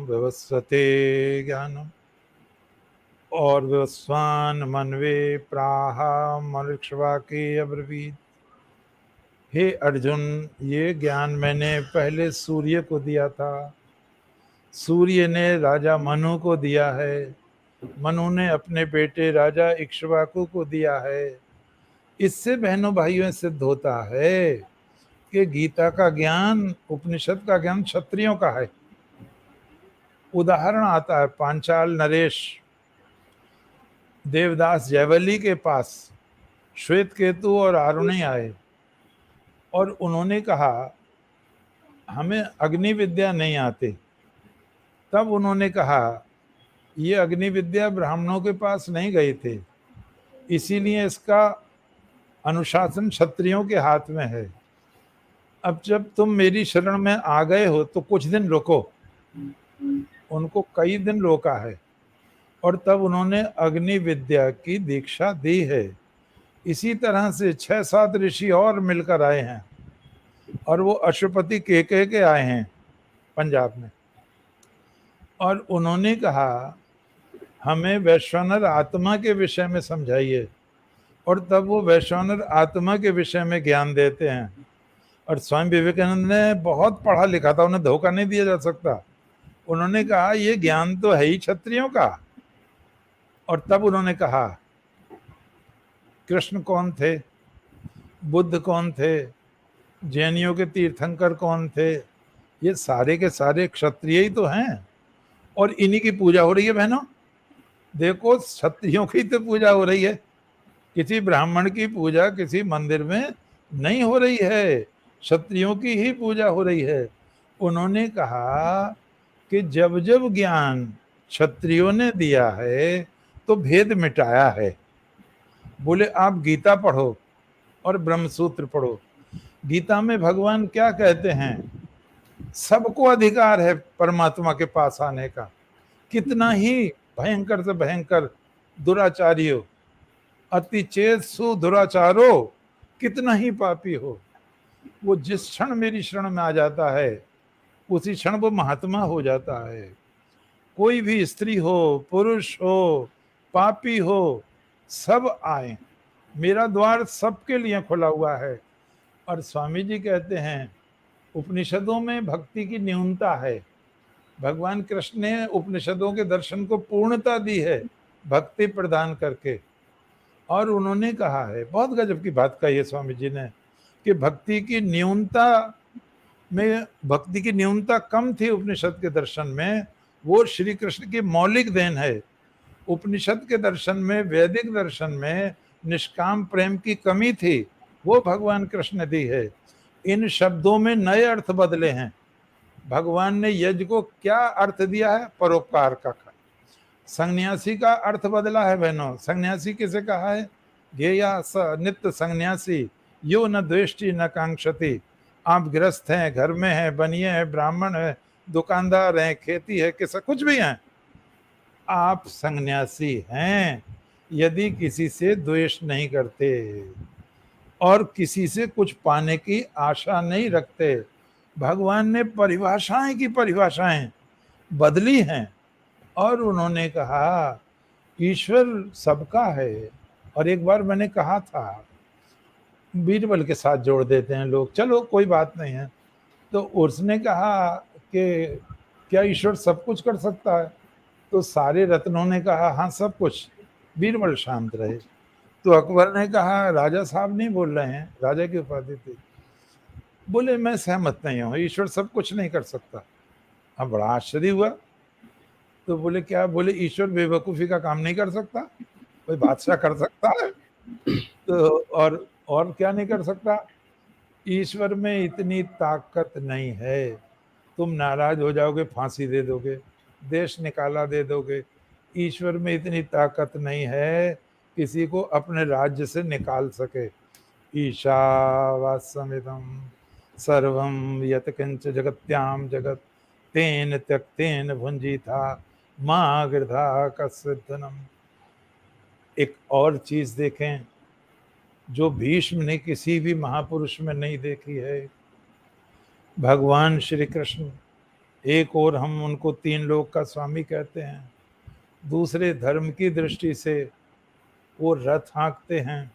विवस्वते ज्ञानम और विवस्वान मनवे प्राहा मनुष्यवाके अब्रवीत। हे अर्जुन, ये ज्ञान मैंने पहले सूर्य को दिया था, सूर्य ने राजा मनु को दिया है, मनु ने अपने बेटे राजा इक्ष्वाकु को दिया है। इससे बहनों भाइयों सिद्ध होता है कि गीता का ज्ञान, उपनिषद का ज्ञान क्षत्रियों का है। उदाहरण आता है, पांचाल नरेश देवदास जयवली के पास श्वेत केतु और आरुणी आए और उन्होंने कहा हमें अग्नि विद्या नहीं आती। तब उन्होंने कहा ये अग्नि विद्या ब्राह्मणों के पास नहीं गई थी, इसीलिए इसका अनुशासन क्षत्रियों के हाथ में है। अब जब तुम मेरी शरण में आ गए हो तो कुछ दिन रुको। उनको कई दिन रोका है और तब उन्होंने अग्नि विद्या की दीक्षा दी है। इसी तरह से 6-7 ऋषि और मिलकर आए हैं और वो अशुपति के आए हैं पंजाब में, और उन्होंने कहा हमें वैश्वानर आत्मा के विषय में समझाइए, और तब वो वैश्वानर आत्मा के विषय में ज्ञान देते हैं। और स्वामी विवेकानंद ने बहुत पढ़ा लिखा था, उन्हें धोखा नहीं दिया जा सकता। उन्होंने कहा ये ज्ञान तो है ही क्षत्रियों का। और तब उन्होंने कहा कृष्ण कौन थे, बुद्ध कौन थे, जैनियों के तीर्थंकर कौन थे, ये सारे के सारे क्षत्रिय ही तो हैं और इन्हीं की पूजा हो रही है। बहनों देखो, क्षत्रियों की तो पूजा हो रही है, किसी ब्राह्मण की पूजा किसी मंदिर में नहीं हो रही है, क्षत्रियों की ही पूजा हो रही है। उन्होंने कहा कि जब जब ज्ञान क्षत्रियों ने दिया है तो भेद मिटाया है। बोले आप गीता पढ़ो और ब्रह्मसूत्र पढ़ो। गीता में भगवान क्या कहते हैं, सबको अधिकार है परमात्मा के पास आने का, कितना ही भयंकर से भयंकर दुराचारी हो, अति चेतसु दुराचारो, कितना ही पापी हो, वो जिस क्षण मेरी शरण में आ जाता है उसी क्षण वो महात्मा हो जाता है। कोई भी स्त्री हो, पुरुष हो, पापी हो, सब आए, मेरा द्वार सबके लिए खुला हुआ है। और स्वामी जी कहते हैं उपनिषदों में भक्ति की न्यूनता है, भगवान कृष्ण ने उपनिषदों के दर्शन को पूर्णता दी है भक्ति प्रदान करके। और उन्होंने कहा है, बहुत गजब की बात कही है स्वामी जी ने, कि भक्ति की न्यूनता कम थी उपनिषद के दर्शन में, वो श्री कृष्ण की मौलिक देन है। उपनिषद के दर्शन में, वैदिक दर्शन में निष्काम प्रेम की कमी थी, वो भगवान कृष्ण ने दी है। इन शब्दों में नए अर्थ बदले हैं। भगवान ने यज्ञ को क्या अर्थ दिया है, परोपकार का। सन्यासी का अर्थ बदला है बहनों। सन्यासी किसे कहा है, गेया स नित्य संन्यासी यो न द्वेष्टि न कांक्षति। आप गृहस्थ हैं, घर में हैं, बनिए हैं, ब्राह्मण है, दुकानदार हैं, खेती है, किसा कुछ भी हैं, आप संन्यासी हैं यदि किसी से द्वेष नहीं करते और किसी से कुछ पाने की आशा नहीं रखते। भगवान ने परिभाषाएं की परिभाषाएं बदली हैं और उन्होंने कहा ईश्वर सबका है। और एक बार मैंने कहा था, बीरबल के साथ जोड़ देते हैं लोग, चलो कोई बात नहीं है, तो उसने कहा कि क्या ईश्वर सब कुछ कर सकता है? तो सारे रत्नों ने कहा हाँ सब कुछ। बीरबल शांत रहे। तो अकबर ने कहा राजा साहब नहीं बोल रहे हैं, राजा की उपाधि थी, बोले मैं सहमत नहीं हूँ, ईश्वर सब कुछ नहीं कर सकता। अब बड़ा आश्चर्य हुआ। तो बोले क्या? बोले ईश्वर बेवकूफ़ी का काम नहीं कर सकता, कोई बादशाह कर सकता है? तो और क्या नहीं कर सकता? ईश्वर में इतनी ताकत नहीं है, तुम नाराज हो जाओगे फांसी दे दोगे, देश निकाला दे दोगे। ईश्वर में इतनी ताकत नहीं है किसी को अपने राज्य से निकाल सके। ईशावास्यमिदं सर्वं यत्किंच जगत्यां जगत् तेन त्यक्तेन भुंजीथा माँ गृधा कस्यधनम। एक और चीज देखें जो भीष्म ने किसी भी महापुरुष में नहीं देखी है। भगवान श्री कृष्ण, एक और हम उनको तीन लोक का स्वामी कहते हैं, दूसरे धर्म की दृष्टि से वो रथ हाँकते हैं,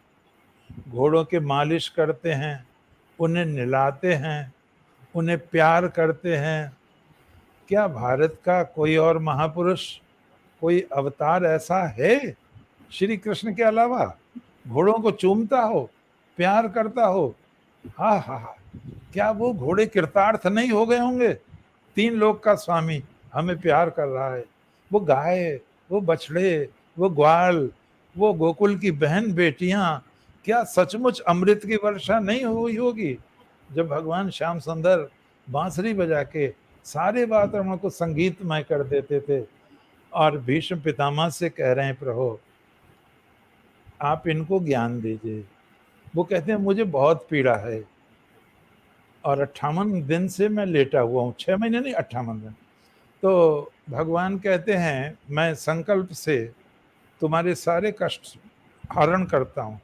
घोड़ों के मालिश करते हैं, उन्हें निलाते हैं, उन्हें प्यार करते हैं। क्या भारत का कोई और महापुरुष, कोई अवतार ऐसा है श्री कृष्ण के अलावा? घोड़ों को चूमता हो, प्यार करता हो, हा हा हा, क्या वो घोड़े कृतार्थ नहीं हो गए होंगे? तीन लोक का स्वामी हमें प्यार कर रहा है। वो गाय, वो बछड़े, वो ग्वाल, वो गोकुल की बहन बेटियां, क्या सचमुच अमृत की वर्षा नहीं हुई होगी जब भगवान श्याम सुंदर बांसुरी बजा के सारे वातावरण को संगीतमय कर देते थे? और भीष्म पितामह से कह रहे हैं प्रभु आप इनको ज्ञान दीजिए। वो कहते हैं मुझे बहुत पीड़ा है और 58 दिन से मैं लेटा हुआ हूँ, 6 महीने नहीं 58 दिन। तो भगवान कहते हैं मैं संकल्प से तुम्हारे सारे कष्ट हरण करता हूँ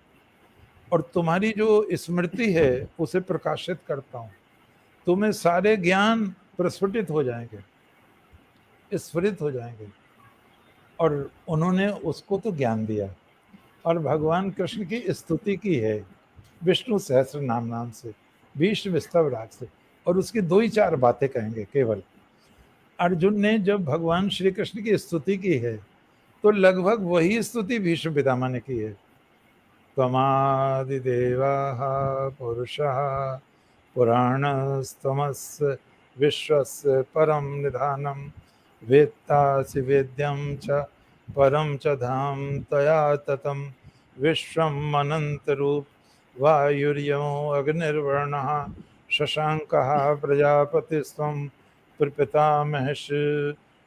और तुम्हारी जो स्मृति है उसे प्रकाशित करता हूँ, तुम्हें सारे ज्ञान प्रस्फुटित हो जाएंगे, स्फुरित हो जाएंगे। और उन्होंने उसको तो ज्ञान दिया और भगवान कृष्ण की स्तुति की है विष्णु सहस्त्र नाम से, भीष्म स्तव राज से, और उसकी 2 ही 4 बातें कहेंगे केवल। अर्जुन ने जब भगवान श्री कृष्ण की स्तुति की है तो लगभग वही स्तुति भीष्म पितामह ने की है। त्वमादिदेवाः पुरुषः पुराणस्तमस्य विश्वस्य परम निधानम वेत्तासि वेद्यं च परम च धाम तया ततम विश्वम अनंत रूप वायुर्यमो अग्निर्वर्णः शशांकः प्रजापतिस्त्वं प्रपितामहश्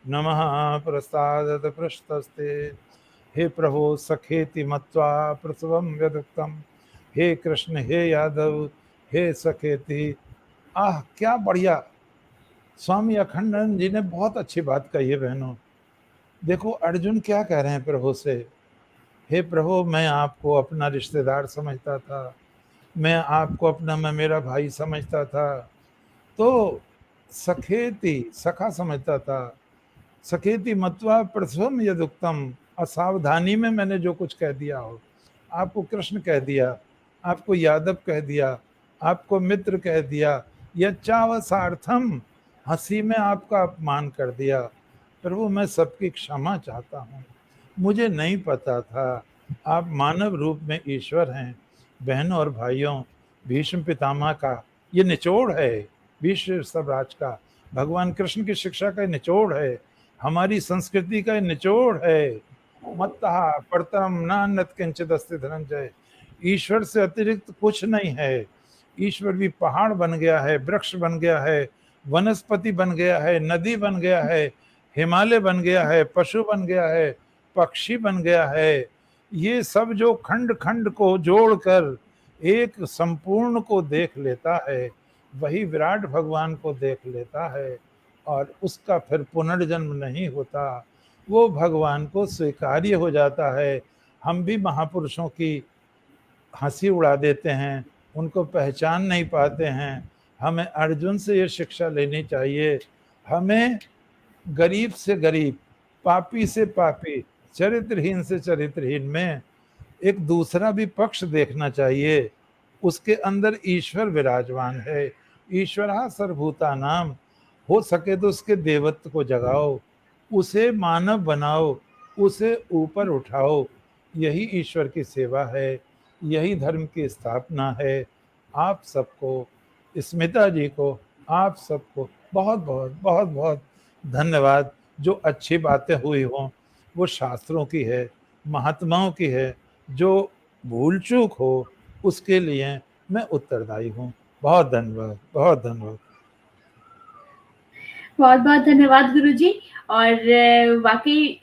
नमः प्रसादत पृष्ठस्ते। हे प्रभु सखेति मत्वा प्रसवम व्यदुक्तम, हे कृष्ण हे यादव हे सखेति। आह क्या बढ़िया! स्वामी अखंडानंद जी ने बहुत अच्छी बात कही है बहनों। देखो अर्जुन क्या कह रहे हैं प्रभु से, हे प्रभु मैं आपको अपना रिश्तेदार समझता था, मैं आपको अपना मैं मेरा भाई समझता था, तो सखेति सखा समझता था, सखेति मत्वा प्रसवम यदुक्तम, असावधानी में मैंने जो कुछ कह दिया हो, आपको कृष्ण कह दिया, आपको यादव कह दिया, आपको मित्र कह दिया, यच्चावसार्थम, हंसी में आपका अपमान कर दिया, प्रभु मैं सबकी क्षमा चाहता हूँ, मुझे नहीं पता था आप मानव रूप में ईश्वर हैं। बहनों और भाइयों, भीष्म पितामह का ये निचोड़ है, भीष्म सबराज का, भगवान कृष्ण की शिक्षा का निचोड़ है, हमारी संस्कृति का निचोड़ है। मत्तः परतरम नान्यत् किंचित् अस्ति धनंजय, ईश्वर से अतिरिक्त कुछ नहीं है। ईश्वर भी पहाड़ बन गया है, वृक्ष बन गया है, वनस्पति बन गया है, नदी बन गया है, हिमालय बन गया है, पशु बन गया है, पक्षी बन गया है, ये सब जो खंड खंड को जोड़कर एक संपूर्ण को देख लेता है, वही विराट भगवान को देख लेता है और उसका फिर पुनर्जन्म नहीं होता, वो भगवान को स्वीकार्य हो जाता है। हम भी महापुरुषों की हंसी उड़ा देते हैं, उनको पहचान नहीं पाते हैं। हमें अर्जुन से ये शिक्षा लेनी चाहिए, हमें गरीब से गरीब, पापी से पापी, चरित्रहीन से चरित्रहीन में एक दूसरा भी पक्ष देखना चाहिए। उसके अंदर ईश्वर विराजमान है। ईश्वरा सर्वभूतानाम, हो सके तो उसके देवत्व को जगाओ, उसे मानव बनाओ, उसे ऊपर उठाओ। यही ईश्वर की सेवा है, यही धर्म की स्थापना है। आप सबको, स्मिता जी को, आप सबको बहुत बहुत बहुत बहुत धन्यवाद। जो अच्छी बातें हुई हों वो शास्त्रों की है, महात्माओं की है। जो भूल चूक हो उसके लिए मैं उत्तरदायी हूँ। बहुत धन्यवाद, बहुत धन्यवाद। बहुत बहुत धन्यवाद गुरुजी। और वाकई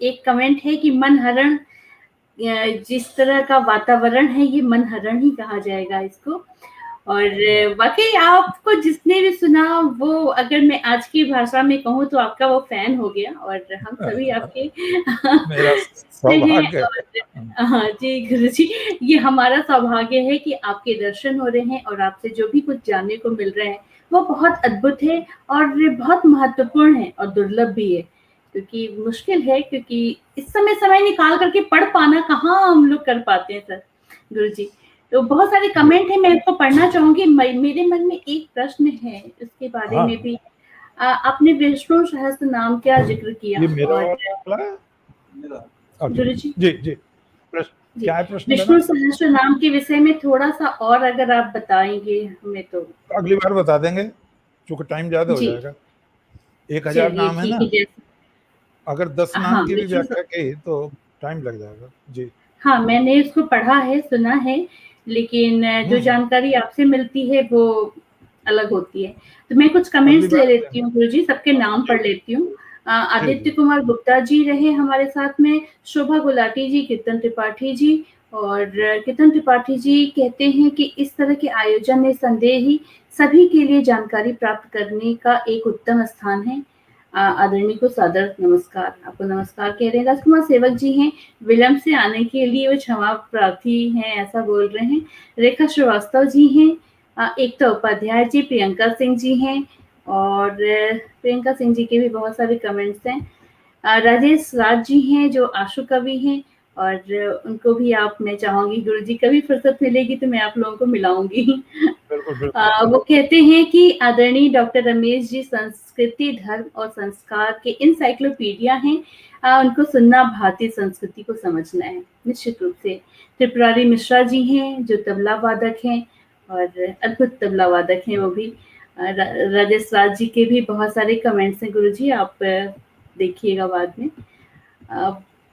एक कमेंट है कि मन हरण, जिस तरह का वातावरण है ये मन हरण ही कहा जाएगा इसको। और वाकई आपको जिसने भी सुना वो, अगर मैं आज की भाषा में कहूँ तो आपका वो फैन हो गया, और हम सभी आपके मेरा हैं। सौभाग्य और हाँ जी गुरुजी, ये हमारा सौभाग्य है कि आपके दर्शन हो रहे हैं और आपसे जो भी कुछ जानने को मिल रहा है वो बहुत अद्भुत है और बहुत महत्वपूर्ण है और दुर्लभ भी है, क्योंकि मुश्किल है, क्योंकि इस समय निकाल करके पढ़ पाना कहाँ हम लोग कर पाते हैं सर गुरुजी। तो बहुत सारे कमेंट है, मैं इसको पढ़ना चाहूंगी। मेरे मन में एक प्रश्न है इसके बारे हाँ, में भी। आपने विष्णु सहस्त्र नाम का जिक्र किया, ये मेरा और वाला है? ओके, गुरुजी जी जी, प्रश्न जी, क्या है? प्रश्न विष्णु बना, सहस्त्र नाम के विषय में थोड़ा सा और अगर आप बताएंगे हमें तो। अगली बार बता देंगे, क्योंकि टाइम ज्यादा हो जी जाएगा। 1000 चलिए नाम है ठीक ना, है, जैसे अगर 10 नाम हाँ की भी विष्णु, व्याख्या की तो टाइम लग जाएगा जी। हाँ मैंने इसको पढ़ा है, सुना है, लेकिन जो हम्म, जानकारी आपसे मिलती है वो अलग होती है। तो मैं कुछ अगली कमेंट्स ले बार लेती हूँ गुरुजी, सबके नाम जी पढ़ लेती हूँ। ठीक आदित्य है। कुमार गुप्ता जी रहे हमारे साथ में, शोभा गुलाटी जी, कीर्तन त्रिपाठी जी। और कीर्तन त्रिपाठी जी कहते हैं कि इस तरह के आयोजन में संदेह ही सभी के लिए जानकारी प्राप्त करने का एक उत्तम स्थान है। आदरणीय को सादर नमस्कार, आपको नमस्कार कह रहे हैं। राजकुमार सेवक जी हैं, विलंब से आने के लिए वो क्षमा प्रार्थी हैं ऐसा बोल रहे हैं। रेखा श्रीवास्तव जी हैं, एकता उपाध्याय जी, प्रियंका सिंह जी हैं, और प्रियंका सिंह जी के भी बहुत सारे कमेंट्स हैं। राजेश राज जी हैं जो आशु कवि हैं, और उनको भी आप, मैं चाहूंगी गुरुजी कभी फुर्सत मिलेगी तो मैं आप लोगों को मिलाऊंगी। बिल्कुल बिल्कुल। वो कहते हैं कि आदरणीय डॉक्टर रमेश जी संस्कृति, धर्म और संस्कार के इंसाइक्लोपीडिया हैं। उनको सुनना भारतीय संस्कृति को समझना है निश्चित रूप से। त्रिपुरारी मिश्रा जी हैं जो तबला वादक हैं, और अद्भुत तबला वादक हैं वो भी। राजेश राज जी के भी बहुत सारे कमेंट्स हैं गुरुजी, आप देखिएगा बाद में।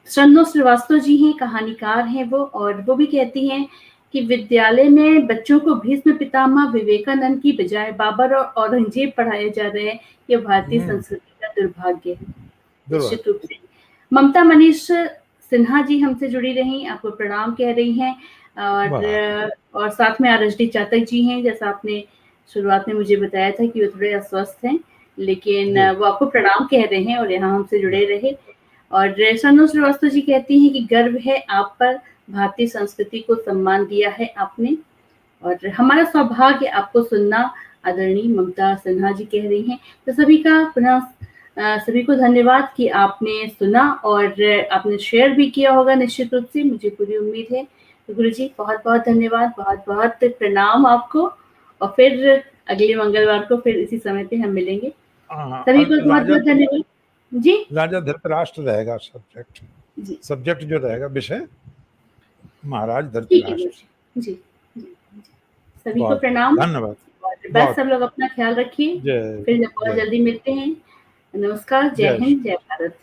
शन्नो श्रीवास्तव जी हैं, कहानीकार हैं वो, और वो भी कहती हैं कि विद्यालय में बच्चों को भीष्म पितामह विवेकानंद की बजाय बाबर और औरंगजेब पढ़ाए जा रहे हैं, ये भारतीय संस्कृति का दुर्भाग्य है निश्चित रूप से। ममता मनीष सिन्हा जी हमसे जुड़ी रही, आपको प्रणाम कह रही हैं। और साथ में आरएसडी चातक जी हैं, जैसा आपने शुरुआत में मुझे बताया था कि वो थोड़े अस्वस्थ हैं, लेकिन वो आपको प्रणाम कह रहे हैं और यहाँ हमसे जुड़े रहे। और सनु श्रीवास्तव जी कहती हैं कि गर्व है आप पर, भारतीय संस्कृति को सम्मान दिया है आपने, और हमारा सौभाग्य आपको सुनना, आदरणीय ममता सिन्हा जी कह रही हैं। तो सभी का पुनः सभी को धन्यवाद कि आपने सुना और आपने शेयर भी किया होगा निश्चित रूप से, मुझे पूरी उम्मीद है। तो गुरु जी बहुत बहुत धन्यवाद, बहुत बहुत प्रणाम आपको, और फिर अगले मंगलवार को फिर इसी समय पे हम मिलेंगे। सभी को बहुत बहुत धन्यवाद जी। राजा धृतराष्ट्र रहेगा सब्जेक्ट, जी सब्जेक्ट जो रहेगा विषय महाराज ठीक है धृतराष्ट्र। जी, जी, जी। सभी को प्रणाम, धन्यवाद, और बस सब लोग अपना ख्याल रखिए, जय फिर बहुत जय जल्दी मिलते हैं। नमस्कार, जय जय हिंद, जय भारत।